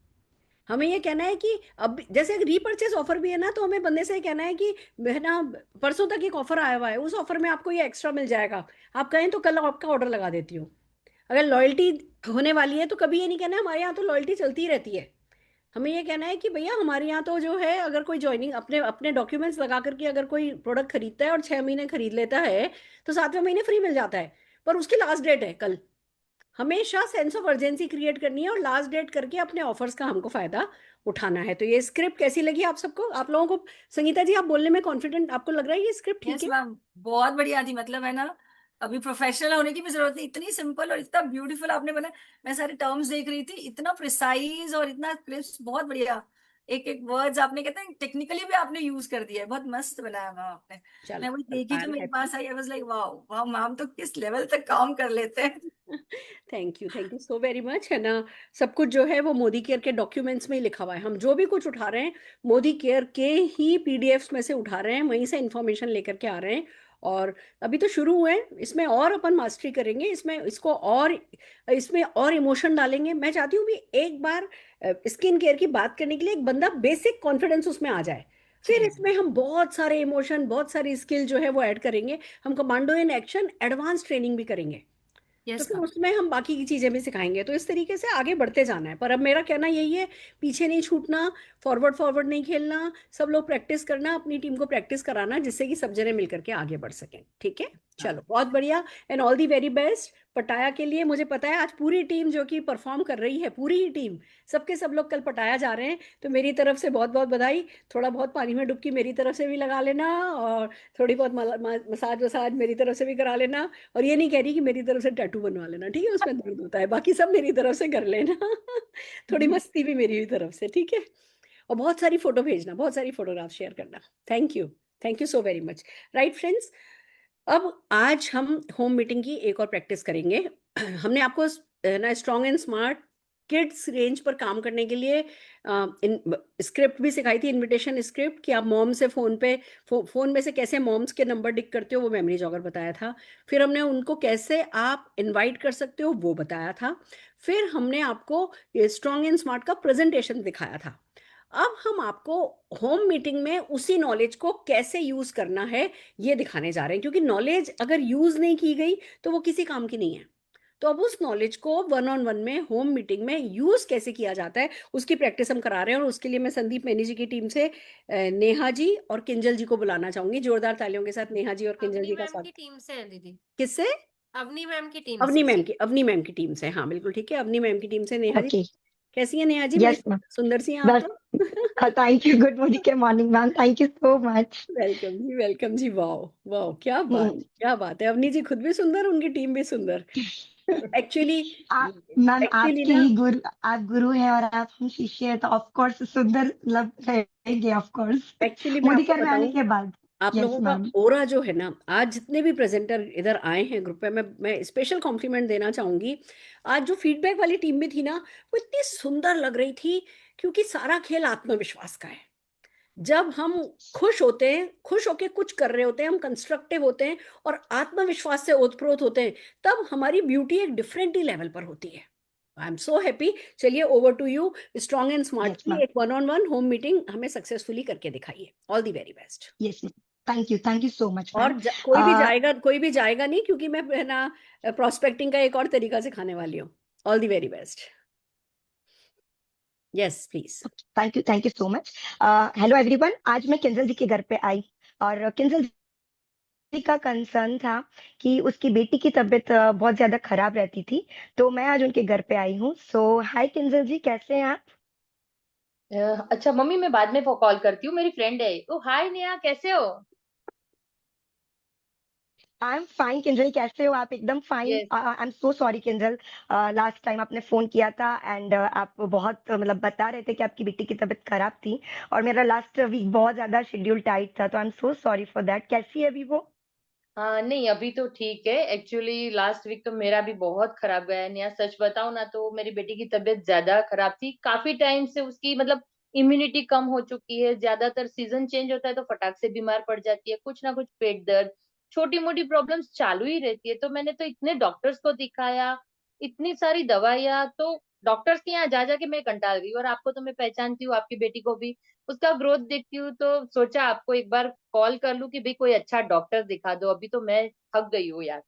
हमें ये कहना है कि अब जैसे रीपर्चेस ऑफर भी है ना, तो हमें बंदे से कहना है कि है ना, परसों तक एक ऑफर आया हुआ है, उस ऑफर में आपको ये एक्स्ट्रा मिल जाएगा, आप कहें तो कल आपका ऑर्डर लगा देती हूँ। अगर लॉयल्टी होने वाली है तो कभी ये नहीं कहना है हमारे यहाँ तो लॉयल्टी चलती ही रहती है। हमें ये कहना है कि भैया हमारे यहाँ तो जो है, अगर कोई ज्वाइनिंग अपने अपने डॉक्यूमेंट्स लगा करके अगर कोई प्रोडक्ट खरीदता है और 6 महीने खरीद लेता है तो 7वें महीने फ्री मिल जाता है, पर उसकी लास्ट डेट है कल। हमेशा सेंस ऑफ अर्जेंसी क्रिएट करनी है और लास्ट डेट करके अपने ऑफर्स का हमको फायदा उठाना है। तो ये स्क्रिप्ट कैसी लगी आप सबको, आप लोगों को? संगीता जी, आप बोलने में कॉन्फिडेंट, आपको लग रहा है ये स्क्रिप्ट ठीक यस है? मैम, बहुत बढ़िया थी। मतलब है ना, अभी प्रोफेशनल होने की भी जरूरत नहीं, इतनी सिंपल और इतना ब्यूटीफुल आपने बनाया। मैं सारे टर्म्स देख रही थी, इतना प्रिसाइज और इतना क्रिस्प, बहुत बढ़िया। एक एक वर्ड्स आपने, कहते हैं टेक्निकली भी आपने यूज कर दिया है, बहुत मस्त बनाया मैम आपने। चलो, मैं वही देखी आई तो एम मेरे happy. Pass I, I was like wow wow, ma'am तो किस लेवल तक काम कर लेते हैं। Thank you so very much, है ना। सब कुछ जो है वो मोदी केयर के डॉक्यूमेंट्स में ही लिखा हुआ है। हम जो भी कुछ उठा रहे हैं मोदी केयर के ही पीडीएफ्स में से उठा रहे हैं, वहीं से इंफॉर्मेशन लेकर के आ रहे हैं। और अभी तो शुरू हुए हैं, इसमें और अपन मास्टरी करेंगे, इसमें इसमें और इमोशन डालेंगे। मैं चाहती हूँ भी एक बार स्किन केयर की बात करने के लिए एक बंदा बेसिक कॉन्फिडेंस उसमें आ जाए, फिर इसमें हम बहुत सारे इमोशन, बहुत सारी स्किल जो है वो ऐड करेंगे। हम commando in action advance training भी करेंगे, तो यस फिर मैम। उसमें हम बाकी की चीजें भी सिखाएंगे। तो इस तरीके से आगे बढ़ते जाना है। पर अब मेरा कहना यही है, पीछे नहीं छूटना, फॉरवर्ड फॉरवर्ड नहीं खेलना, सब लोग प्रैक्टिस करना, अपनी टीम को प्रैक्टिस कराना, जिससे कि सब जने मिलकर के आगे बढ़ सकें। ठीक है, चलो, बहुत बढ़िया। And all the very best पटाया के लिए। मुझे पता है आज पूरी टीम जो कि परफॉर्म कर रही है, पूरी ही टीम, सबके सब लोग कल पटाया जा रहे हैं। तो मेरी तरफ से बहुत बहुत बधाई। थोड़ा बहुत पानी में डुबकी मेरी तरफ से भी लगा लेना, और थोड़ी बहुत मसाज वसाज मेरी तरफ से भी करा लेना। और ये नहीं कह रही कि मेरी तरफ से टैटू बनवा लेना, ठीक है, उसमें दर्द होता है, बाकी सब मेरी तरफ से कर लेना। थोड़ी मस्ती भी मेरी भी तरफ से, ठीक है। और बहुत सारी फोटो भेजना, बहुत सारी फोटोग्राफ शेयर करना। Thank you, thank you so very much. Right friends, अब आज हम होम मीटिंग की एक और प्रैक्टिस करेंगे। हमने आपको ना strong and smart kids range पर काम करने के लिए स्क्रिप्ट भी सिखाई थी, इनविटेशन स्क्रिप्ट, कि आप मॉम से फोन में से कैसे मॉम्स के नंबर डिक करते हो, वो मेमोरी जॉगर बताया था। फिर हमने उनको कैसे आप इनवाइट कर सकते हो वो बताया था। फिर हमने आपको स्ट्रॉन्ग एंड स्मार्ट का प्रेजेंटेशन दिखाया था। अब हम आपको होम मीटिंग में उसी नॉलेज को कैसे यूज करना है ये दिखाने जा रहे हैं, क्योंकि नॉलेज अगर यूज नहीं की गई तो वो किसी काम की नहीं है। तो अब उस नॉलेज को वन ऑन वन में होम मीटिंग में यूज कैसे किया जाता है उसकी प्रैक्टिस हम करा रहे हैं। और उसके लिए मैं संदीप मैनी जी की टीम से नेहा जी और किंजल जी को बुलाना चाहूंगी। जोरदार तालियों के साथ नेहा जी और किंजल अवनी जी का मैम की स्वागत। टीम से है दीदी। किससे? अवनी मैम की टीम से। अवनी मैम की टीम से, हाँ बिल्कुल ठीक है, अवनी मैम की टीम से। नेहा जी ओके। कैसी है? नेहा जी बड़ी यस मैम। सुंदर सी हैं आप बस तो। थैंक यू, गुड मॉर्निंग के morning ma'am, thank you so much. Welcome जी, वेलकम जी। वाह वाह, क्या बात, क्या बात है। अवनी जी खुद भी सुंदर, उनकी टीम भी सुंदर। एक्चुअली मैम एक्चुअली आपके ना, ही गुरु, आप गुरु हैं और आप हम शिष्य हैं, तो ऑफ कोर्स सुंदर लब रहेंगे ऑफ कोर्स। एक्चुअली मैं मोदी आपको केयर में आने बताऊं, के बाद। आप यस लोगों का मैम। ओरा जो है ना, आज जितने भी प्रेजेंटर इधर आए हैं ग्रुप में, मैं स्पेशल कॉम्प्लीमेंट देना चाहूंगी। आज जो फीडबैक वाली टीम भी थी ना, वो इतनी सुंदर लग रही थी, क्योंकि सारा खेल आत्मविश्वास का है। जब हम खुश होते हैं, खुश होके कुछ कर रहे होते हैं, हम कंस्ट्रक्टिव होते हैं और आत्मविश्वास से ओतप्रोत होते हैं, तब हमारी ब्यूटी एक डिफरेंट ही लेवल पर होती है। I am so happy. चलिए, over to you. Strong and smart yes की मैम। एक one on one home meeting हमें सक्सेसफुली करके दिखाइए। All the very best. Yes ma'am, thank you so much और मैम। कोई भी जाएगा नहीं, क्योंकि मैं है ना प्रोस्पेक्टिंग का एक और तरीका सिखाने वाली हूँ। All the very best. Yes please. Thank you so much. Hello everyone, आज मैं किंजल जी के घर पे आई, और किंजल जी का कंसर्न था कि उसकी बेटी की तबीयत बहुत ज्यादा खराब रहती थी, तो मैं आज उनके घर पे आई हूँ। सो हाय किंजल जी, कैसे हैं आप? अच्छा मम्मी, मैं बाद में कॉल करती हूँ, मेरी फ्रेंड है। ओ हाय नेहा, कैसे हो? आई एम फाइन किंजल, कैसे हो आप? एकदम fine. Yes. I am so sorry Kinjal, last time आपने फोन किया था एंड आप बहुत मतलब बता रहे थे कि आपकी बेटी की तबीयत खराब थी, और मेरा लास्ट वीक बहुत ज्यादा शेड्यूल टाइट था, तो आई am so sorry for that. कैसी है अभी वो? हाँ नहीं, अभी तो ठीक है। एक्चुअली लास्ट वीक तो मेरा भी बहुत खराब गया है नेहा, सच बताऊं ना तो मेरी बेटी की तबीयत ज्यादा खराब थी। काफी टाइम से उसकी मतलब इम्यूनिटी कम हो चुकी है। ज्यादातर सीजन चेंज होता है तो फटाक से बीमार पड़ जाती है, कुछ ना कुछ पेट दर्द, छोटी मोटी प्रॉब्लम्स चालू ही रहती है। तो मैंने तो इतने डॉक्टर्स को दिखाया, इतनी सारी दवाइयाँ, तो डॉक्टर्स के यहाँ जा जाके मैं कंटाल गई। और आपको तो मैं पहचानती हूँ, आपकी बेटी को भी, उसका ग्रोथ देखती हूँ, तो सोचा आपको एक बार कॉल कर लूं कि भाई कोई अच्छा डॉक्टर दिखा दो। अभी तो मैं थक गई हूँ यार,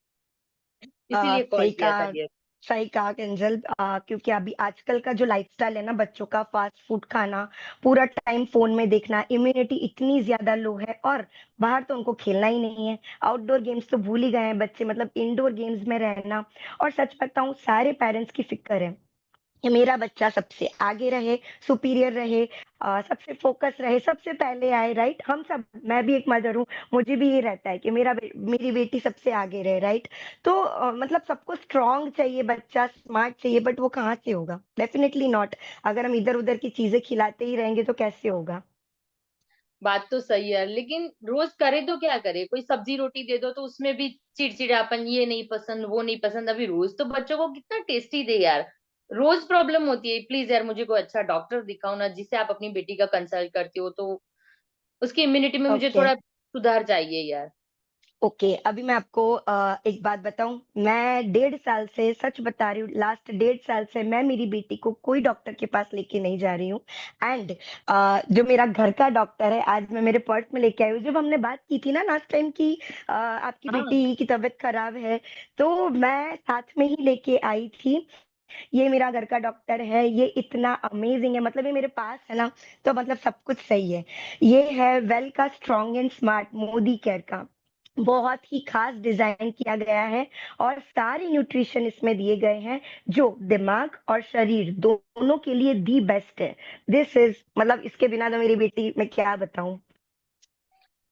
इसीलिए कॉल सही किया था कहा। डियर। सही कहा किंजल। क्योंकि अभी आजकल का जो लाइफस्टाइल है ना बच्चों का, फास्ट फूड खाना, पूरा टाइम फोन में देखना, इम्यूनिटी इतनी ज्यादा लो है, और बाहर तो उनको खेलना ही नहीं है। आउटडोर गेम्स तो भूल ही गए हैं बच्चे, मतलब इंडोर गेम्स में रहना। और सच बताऊं, सारे पेरेंट्स की फिक्र है कि मेरा बच्चा सबसे आगे रहे, सुपीरियर रहे, सबसे फोकस रहे, सबसे पहले आए, राइट। हम सब, मैं भी एक मदर हूँ, मुझे भी ये रहता है कि मेरी बेटी सबसे आगे रहे, राइट। तो मतलब सबको स्ट्रांग चाहिए, बच्चा स्मार्ट चाहिए, बट वो कहाँ से होगा? Definitely not. अगर हम इधर उधर की चीजें खिलाते ही रहेंगे तो कैसे होगा? बात तो सही है, लेकिन रोज करे तो क्या करे, कोई सब्जी रोटी दे दो तो उसमें भी चिड़चिड़ापन, ये नहीं पसंद वो नहीं पसंद। अभी रोज तो बच्चों को कितना टेस्टी दे यार, रोज प्रॉब्लम होती है। प्लीज यार मुझे कोई अच्छा डॉक्टर दिखाओ ना, जिससे आप अपनी बेटी का कंसल्ट करती हो, तो उसकी इम्यूनिटी में मुझे ओके। थोड़ा सुधार चाहिए यार। ओके, अभी मैं आपको एक बात बताऊं। मैं 1.5 साल से, सच बता रही हूँ, लास्ट 1.5 साल से मैं मेरी बेटी को कोई डॉक्टर के पास लेके नहीं जा रही हूँ। एंड जो मेरा घर का डॉक्टर है, आज मैं मेरे पर्स में लेके आई हूँ। जब हमने बात की थी ना लास्ट टाइम की आपकी हाँ। बेटी की तबीयत खराब है, तो मैं साथ में ही लेके आई थी। ये मेरा घर का डॉक्टर है, ये इतना अमेजिंग है, मतलब ये मेरे पास है ना, तो मतलब सब कुछ सही है। ये है वेल का strong and smart Modi care का, बहुत ही खास डिजाइन किया गया है, और सारे न्यूट्रिशन इसमें दिए गए हैं जो दिमाग और शरीर दोनों के लिए दी बेस्ट है। दिस इज, मतलब इसके बिना तो मेरी बेटी, मैं क्या बताऊं।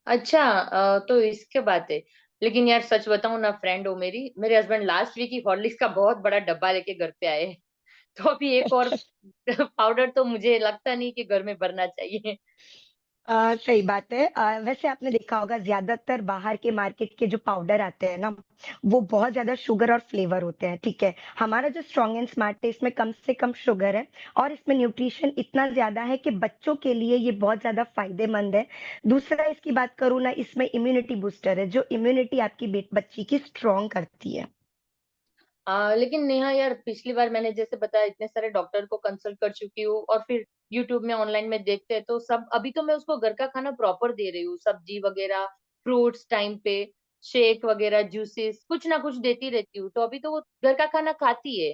अच्छा, तो इसके बात है। लेकिन यार सच बताऊं ना, फ्रेंड हो मेरी, मेरे हस्बैंड लास्ट वीक ही हॉर्लिक्स का बहुत बड़ा डब्बा लेके घर पे आए। तो अभी एक और पाउडर तो मुझे लगता नहीं कि घर में भरना चाहिए। सही बात है। वैसे आपने देखा होगा, ज्यादातर बाहर के मार्केट के जो पाउडर आते हैं ना, वो बहुत ज्यादा शुगर और फ्लेवर होते हैं, ठीक है। हमारा जो स्ट्रॉन्ग एंड स्मार्ट है, इसमें कम से कम शुगर है, और इसमें न्यूट्रिशन इतना ज्यादा है कि बच्चों के लिए ये बहुत ज्यादा फायदेमंद है। दूसरा, इसकी बात करूँ ना, इसमें इम्यूनिटी बूस्टर है, जो इम्यूनिटी आपकी बच्ची की स्ट्रॉन्ग करती है। लेकिन नेहा यार, पिछली बार मैंने जैसे बताया, इतने सारे डॉक्टर को कंसल्ट कर चुकी हूँ, और फिर यूट्यूब में ऑनलाइन में देखते हैं तो सब, अभी तो मैं उसको घर का खाना प्रॉपर दे रही हूँ, सब्जी वगैरह, फ्रूट्स टाइम पे, शेक वगैरह, जूसेस, कुछ ना कुछ देती रहती हूँ, तो अभी तो वो घर का खाना खाती है।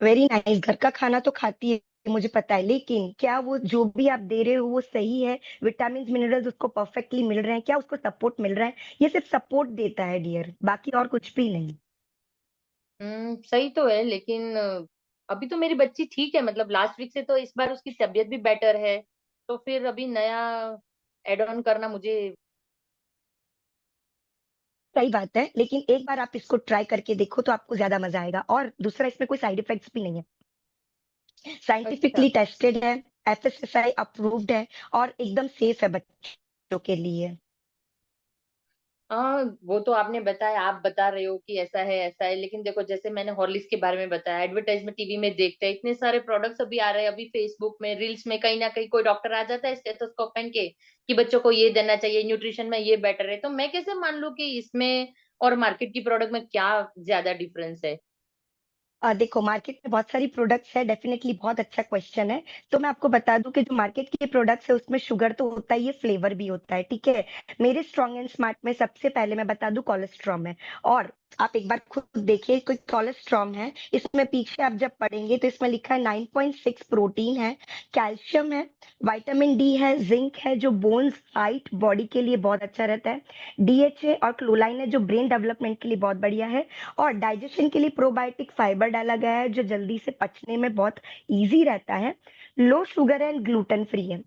Very nice. घर का खाना तो खाती है, मुझे पता है, लेकिन क्या वो जो भी आप दे रहे हो वो सही है? विटामिन मिनरल्स उसको परफेक्टली मिल रहे हैं? क्या उसको सपोर्ट मिल रहा है? ये सिर्फ सपोर्ट देता है डियर, बाकी और कुछ भी नहीं। सही तो है, लेकिन अभी तो मेरी बच्ची ठीक है, मतलब लास्ट वीक से तो इस बार उसकी तबीयत भी बेटर है, तो फिर अभी नया एड ऑन करना मुझे। सही बात है, लेकिन एक बार आप इसको ट्राई करके देखो तो आपको ज्यादा मजा आएगा। और दूसरा, इसमें कोई साइड इफेक्ट्स भी नहीं है, अच्छा। साइंटिफिकली टेस्टेड है, एफएसएसआई अप्रूव्ड है, और एकदम सेफ है बच्चों के लिए। हाँ, वो तो आपने बताया, आप बता रहे हो कि ऐसा है, लेकिन देखो जैसे मैंने हॉर्लिक्स के बारे में बताया, एडवर्टाइजमेंट टीवी में देखते हैं, इतने सारे प्रोडक्ट्स अभी आ रहे हैं, अभी फेसबुक में, रील्स में, कहीं ना कहीं कोई डॉक्टर आ जाता है स्टेथोस्कोप पहन के कि बच्चों को ये देना चाहिए, न्यूट्रिशन में ये बेटर है, तो मैं कैसे मान लूं कि इसमें और मार्केट की प्रोडक्ट में क्या ज्यादा डिफरेंस है। देखो, मार्केट में बहुत सारी प्रोडक्ट्स है, डेफिनेटली बहुत अच्छा क्वेश्चन है। तो मैं आपको बता दूं कि जो मार्केट के प्रोडक्ट्स है उसमें शुगर तो होता ही है, फ्लेवर भी होता है, ठीक है। मेरे स्ट्रॉन्ग एंड स्मार्ट में सबसे पहले मैं बता दूं, कोलेस्ट्रॉम है। और आप एक बार खुद देखिए, कोई कोलेस्ट्रॉम है, इसमें पीछे आप जब पढ़ेंगे तो इसमें लिखा है 9.6 प्रोटीन है, कैल्शियम है, विटामिन डी है, जिंक है, जो बोन्स, हाइट, बॉडी के लिए बहुत अच्छा रहता है, डीएचए और क्लोराइन है, जो ब्रेन डेवलपमेंट के लिए बहुत बढ़िया है, और डाइजेशन के लिए प्रोबायोटिक फाइबर डाला गया है, जो जल्दी से पचने में बहुत इजी रहता है, low sugar and gluten free है।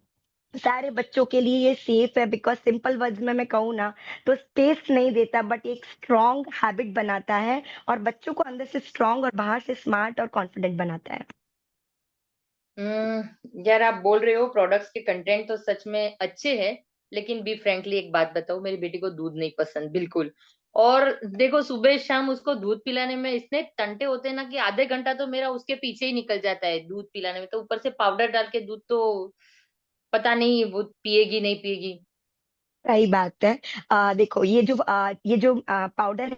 सारे बच्चों के लिए ये सेफ है, बिकॉज सिंपल वर्ड्स में मैं कहूँ ना, तो टेस्ट नहीं देता, बट एक स्ट्रॉन्ग हैबिट बनाता है, और बच्चों को अंदर से स्ट्रॉन्ग और बाहर से स्मार्ट और कॉन्फिडेंट बनाता है। यार आप बोल रहे हो प्रोडक्ट्स के कंटेंट तो सच में अच्छे हैं, लेकिन बी फ्रेंकली एक बात बताओ, मेरी बेटी को दूध नहीं पसंद बिल्कुल। और देखो सुबह शाम उसको दूध पिलाने में इतने टंटे होते हैं ना, कि आधे घंटा तो मेरा उसके पीछे ही निकल जाता है दूध पिलाने में, तो ऊपर से पाउडर डाल के दूध, तो पता नहीं वो पिएगी नहीं पिएगी। सही बात है। देखो, ये जो पाउडर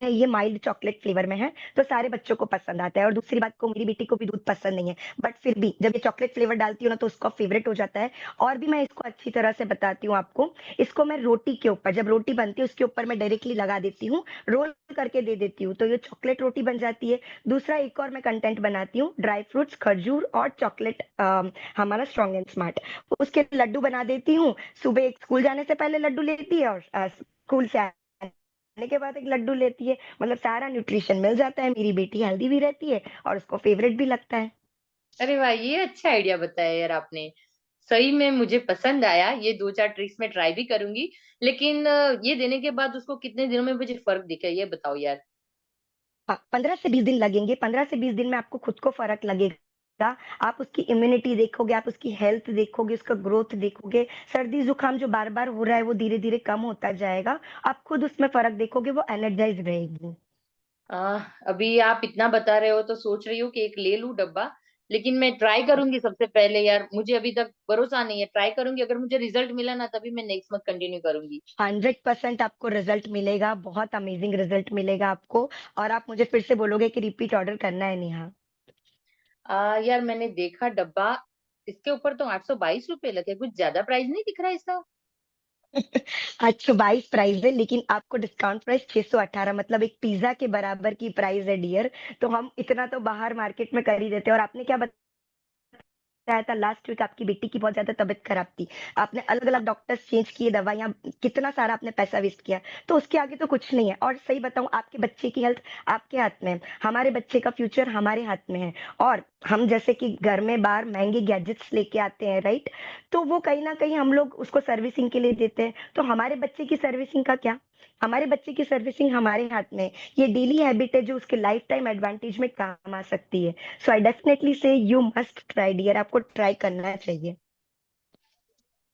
ये माइल्ड चॉकलेट फ्लेवर में है, तो सारे बच्चों को पसंद आता है। और दूसरी बात को, मेरी बेटी को भी दूध पसंद नहीं है, बट फिर भी जब ये चॉकलेट फ्लेवर डालती हूँ ना, तो उसका फेवरेट हो जाता है। और भी मैं इसको अच्छी तरह से बताती हूँ आपको। इसको मैं रोटी के ऊपर, जब रोटी बनती है उसके ऊपर मैं डायरेक्टली लगा देती हूँ, रोल करके दे देती हूँ, तो ये चॉकलेट रोटी बन जाती है। दूसरा एक और मैं कंटेंट बनाती हूँ, ड्राई फ्रूट्स, खजूर और चॉकलेट, हमारा स्ट्रॉन्ग एंड स्मार्ट, उसके लड्डू बना देती हूँ। सुबह एक स्कूल जाने से पहले लड्डू लेती है, और स्कूल से आने के बाद एक लड्डू लेती है। मतलब सारा न्यूट्रिशन मिल जाता है, मेरी बेटी हेल्दी भी रहती है और उसको फेवरेट भी लगता है। अरे वाह, ये अच्छा आइडिया बताया यार आपने। सही में मुझे पसंद आया, ये 2-4 ट्रिक्स में ट्राई भी करूंगी। लेकिन ये देने के बाद उसको कितने दिनों में मुझे फर्क दिखे, ये बताओ यार। हाँ, 15 से 20 दिन लगेंगे। 15 से 20 दिन में आपको खुद को फर्क लगेगा। आप उसकी इम्यूनिटी देखोगे, आप उसकी हेल्थ देखोगे, उसका ग्रोथ देखोगे। सर्दी जुकाम जो बार बार हो रहा है वो धीरे धीरे कम होता जाएगा। आप खुद उसमें फर्क देखोगे, वो एनर्जाइज रहेगी। अभी आप इतना बता रहे हो तो सोच रही हूँ कि एक ले लूं डब्बा। लेकिन मैं ट्राई करूंगी सबसे पहले यार, मुझे अभी तक भरोसा नहीं है। ट्राई करूंगी, अगर मुझे रिजल्ट मिला ना तभी मैं नेक्स्ट मंथ कंटिन्यू करूंगी। 100% आपको रिजल्ट मिलेगा, बहुत अमेजिंग रिजल्ट मिलेगा आपको। और आप मुझे फिर से बोलोगे कि रिपीट ऑर्डर करना है नेहा। यार मैंने देखा डब्बा, इसके ऊपर तो 822 रुपए लगे, कुछ ज्यादा प्राइस नहीं दिख रहा इसका। 822 प्राइस है, लेकिन आपको डिस्काउंट प्राइस 618, मतलब एक पिज्जा के बराबर की प्राइस है डियर। तो हम इतना तो बाहर मार्केट में कर ही देते हैं। और आपने क्या बताया था, लास्ट वीक आपकी बेटी की बहुत ज्यादा तबीयत खराब थी, आपने अलग अलग डॉक्टर्स चेंज किए, दवाइयां, कितना सारा आपने पैसा वेस्ट किया। तो उसके आगे तो कुछ नहीं है। और सही बताऊं, आपके बच्चे की हेल्थ आपके हाथ में है, हमारे बच्चे का फ्यूचर हमारे हाथ में है। और हम जैसे कि घर में बाहर महंगे गैजेट्स लेके आते हैं, राइट, तो वो कहीं ना कहीं हम लोग उसको सर्विसिंग के लिए देते हैं। तो हमारे बच्चे की सर्विसिंग का क्या, हमारे बच्चे की सर्विसिंग हमारे हाथ में है। ये डेली हैबिट है जो उसके लाइफ टाइम एडवांटेज में काम आ सकती है। सो आई डेफिनेटली से यू मस्ट ट्राई डियर, आपको ट्राई करना चाहिए।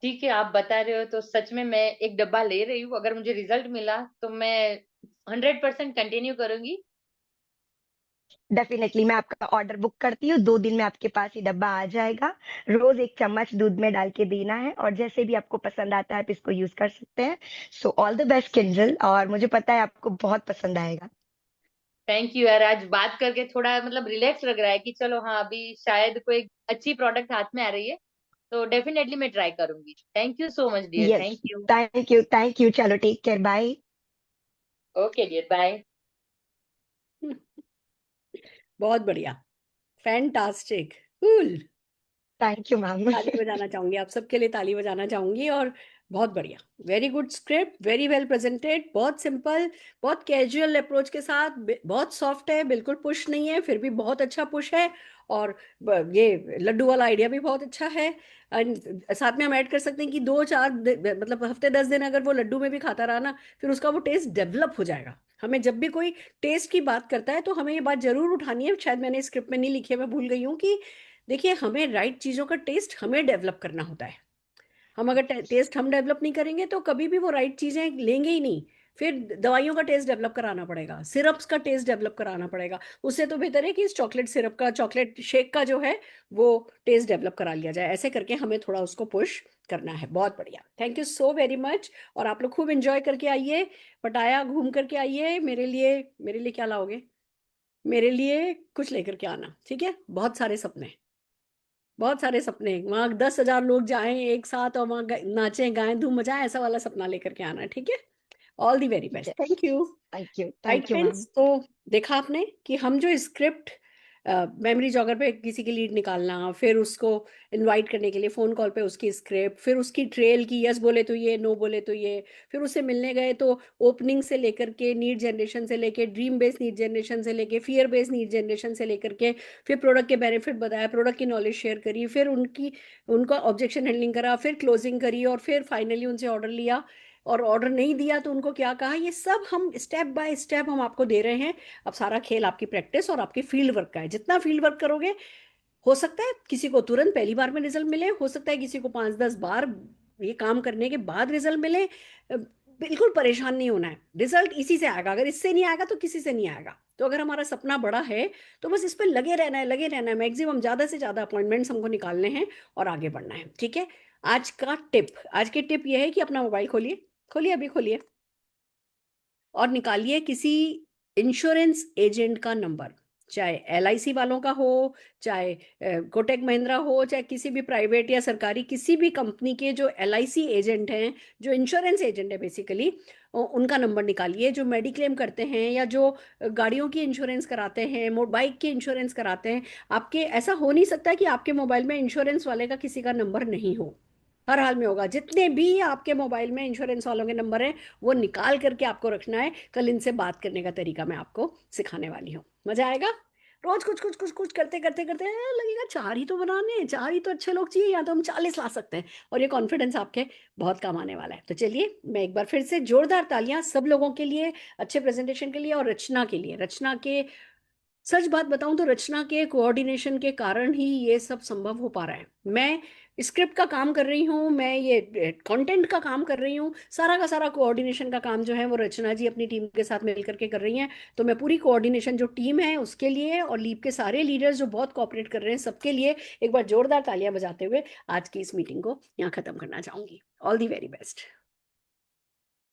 ठीक है, आप बता रहे हो तो सच में मैं एक डब्बा ले रही हूँ। अगर मुझे रिजल्ट मिला तो मैं 100% कंटिन्यू करूंगी। डेफिनेटली मैं आपका ऑर्डर बुक करती हूँ, 2 दिन में आपके पास ये डब्बा आ जाएगा। रोज एक चम्मच दूध में डाल के देना है, और जैसे भी आपको पसंद आता है आप इसको यूज कर सकते हैं। So all the best Kinjal, और मुझे पता है आपको बहुत पसंद आएगा। थैंक यू यार, आज बात करके थोड़ा मतलब रिलैक्स लग रहा है कि चलो हाँ, अभी शायद कोई अच्छी प्रोडक्ट हाथ में आ रही है। तो डेफिनेटली मैं ट्राई करूंगी। Thank you so much dear, yes, thank you. Thank you, thank you, चलो take care, bye. Okay dear, bye. बहुत बढ़िया, fantastic, cool. Thank you ma'am. ताली बजाना चाहूंगी, आप सबके लिए ताली बजाना चाहूंगी। और बहुत बढ़िया, very good script, very well presented, बहुत सिंपल, बहुत कैजुअल अप्रोच के साथ, बहुत सॉफ्ट है, बिल्कुल पुश नहीं है, फिर भी बहुत अच्छा पुश है। और ये लड्डू वाला आइडिया भी बहुत अच्छा है। And साथ में हम ऐड कर सकते हैं कि 2-4 मतलब हफ्ते 10 दिन अगर वो लड्डू में भी खाता रहा ना, फिर उसका वो टेस्ट डेवलप हो जाएगा। हमें जब भी कोई टेस्ट की बात करता है तो हमें ये बात जरूर उठानी है, शायद मैंने स्क्रिप्ट में नहीं लिखी है, मैं भूल गई हूँ, कि देखिए हमें राइट चीज़ों का टेस्ट हमें डेवलप करना होता है। हम अगर टेस्ट हम डेवलप नहीं करेंगे तो कभी भी वो राइट चीज़ें लेंगे ही नहीं। फिर दवाइयों का टेस्ट डेवलप कराना पड़ेगा, सिरप्स का टेस्ट डेवलप कराना पड़ेगा। उससे तो बेहतर है कि इस चॉकलेट सिरप का, चॉकलेट शेक का जो है वो टेस्ट डेवलप करा लिया जाए। ऐसे करके हमें थोड़ा उसको पुश करना है। बहुत बढ़िया, thank you so very much. और आप लोग खूब एंजॉय करके आइए, पटाया घूम करके आइए। मेरे लिए क्या लाओगे? मेरे लिए कुछ लेकर के आना, ठीक है? बहुत सारे सपने, बहुत सारे सपने, वहां 10,000 लोग जाएं एक साथ और वहां नाचें गाएं धूम मचाएं, ऐसा वाला सपना लेकर के आना, ठीक है? All the very best, yes, thank you. Thank you, right thank you ma'am. Friends, तो देखा आपने कि हम जो स्क्रिप्ट मेमोरी जॉगर पे किसी की लीड निकालना, फिर उसको इनवाइट करने के लिए फ़ोन कॉल पे उसकी स्क्रिप्ट, फिर उसकी ट्रेल की, यस बोले तो ये, नो बोले तो ये, फिर उससे मिलने गए तो ओपनिंग से लेकर के, नीड जनरेशन से लेके, ड्रीम बेस्ड नीड जनरेशन से लेके, फियर बेस्ड नीड जनरेशन से लेकर के, फिर प्रोडक्ट के बेनिफिट बताया, प्रोडक्ट की नॉलेज शेयर करी, फिर उनका ऑब्जेक्शन हैंडलिंग करा, फिर क्लोजिंग करी, और फिर फाइनली उनसे ऑर्डर लिया। और ऑर्डर नहीं दिया तो उनको क्या कहा, ये सब हम स्टेप बाय स्टेप हम आपको दे रहे हैं। अब सारा खेल आपकी प्रैक्टिस और आपकी फील्ड वर्क का है। जितना फील्ड वर्क करोगे, हो सकता है किसी को तुरंत पहली बार में रिजल्ट मिले, हो सकता है किसी को 5-10 बार ये काम करने के बाद रिजल्ट मिले। बिल्कुल परेशान नहीं होना है, रिजल्ट इसी से आएगा। अगर इससे नहीं आएगा तो किसी से नहीं आएगा। तो अगर हमारा सपना बड़ा है तो बस इस पर लगे रहना है, लगे रहना है। मैक्सिमम ज्यादा से ज्यादा अपॉइंटमेंट्स हमको निकालने हैं और आगे बढ़ना है, ठीक है? आज की टिप ये है कि अपना मोबाइल खोलिए, खोलिए, अभी खोलिए, और निकालिए किसी इंश्योरेंस एजेंट का नंबर, चाहे LIC वालों का हो, चाहे कोटक महिंद्रा हो, चाहे किसी भी प्राइवेट या सरकारी किसी भी कंपनी के जो LIC एजेंट हैं, जो इंश्योरेंस एजेंट है बेसिकली, उनका नंबर निकालिए। जो मेडिक्लेम करते हैं या जो गाड़ियों की इंश्योरेंस कराते हैं, बाइक की इंश्योरेंस कराते हैं, आपके ऐसा हो नहीं सकता कि आपके मोबाइल में इंश्योरेंस वाले का किसी का नंबर नहीं हो। हर हाल में होगा। जितने भी आपके मोबाइल में इंश्योरेंस वालों के नंबर हैं वो निकाल करके आपको रखना है। कल इनसे बात करने का तरीका मैं आपको सिखाने वाली हूँ, मजा आएगा। रोज कुछ कुछ कुछ कुछ करते करते करते लगेगा 4 ही तो बनाने, 4 ही तो अच्छे लोग चाहिए, या तो हम 40 ला सकते हैं, और ये कॉन्फिडेंस आपके बहुत काम आने वाला है। तो चलिए मैं एक बार फिर से जोरदार तालियां सब लोगों के लिए, अच्छे प्रेजेंटेशन के लिए और रचना के लिए। रचना के, सच बात बताऊं तो रचना के कोऑर्डिनेशन के कारण ही ये सब संभव हो पा रहा है। मैं स्क्रिप्ट का काम कर रही हूँ, मैं ये कंटेंट का काम कर रही हूँ, सारा का सारा कोऑर्डिनेशन का काम जो है वो रचना जी अपनी टीम के साथ मिल करके कर रही हैं। तो मैं पूरी कोऑर्डिनेशन जो टीम है उसके लिए और लीप के सारे लीडर्स जो बहुत कोऑपरेट कर रहे हैं सबके लिए एक बार जोरदार तालियां बजाते हुए आज की इस मीटिंग को यहाँ खत्म करना चाहूंगी। All the very best.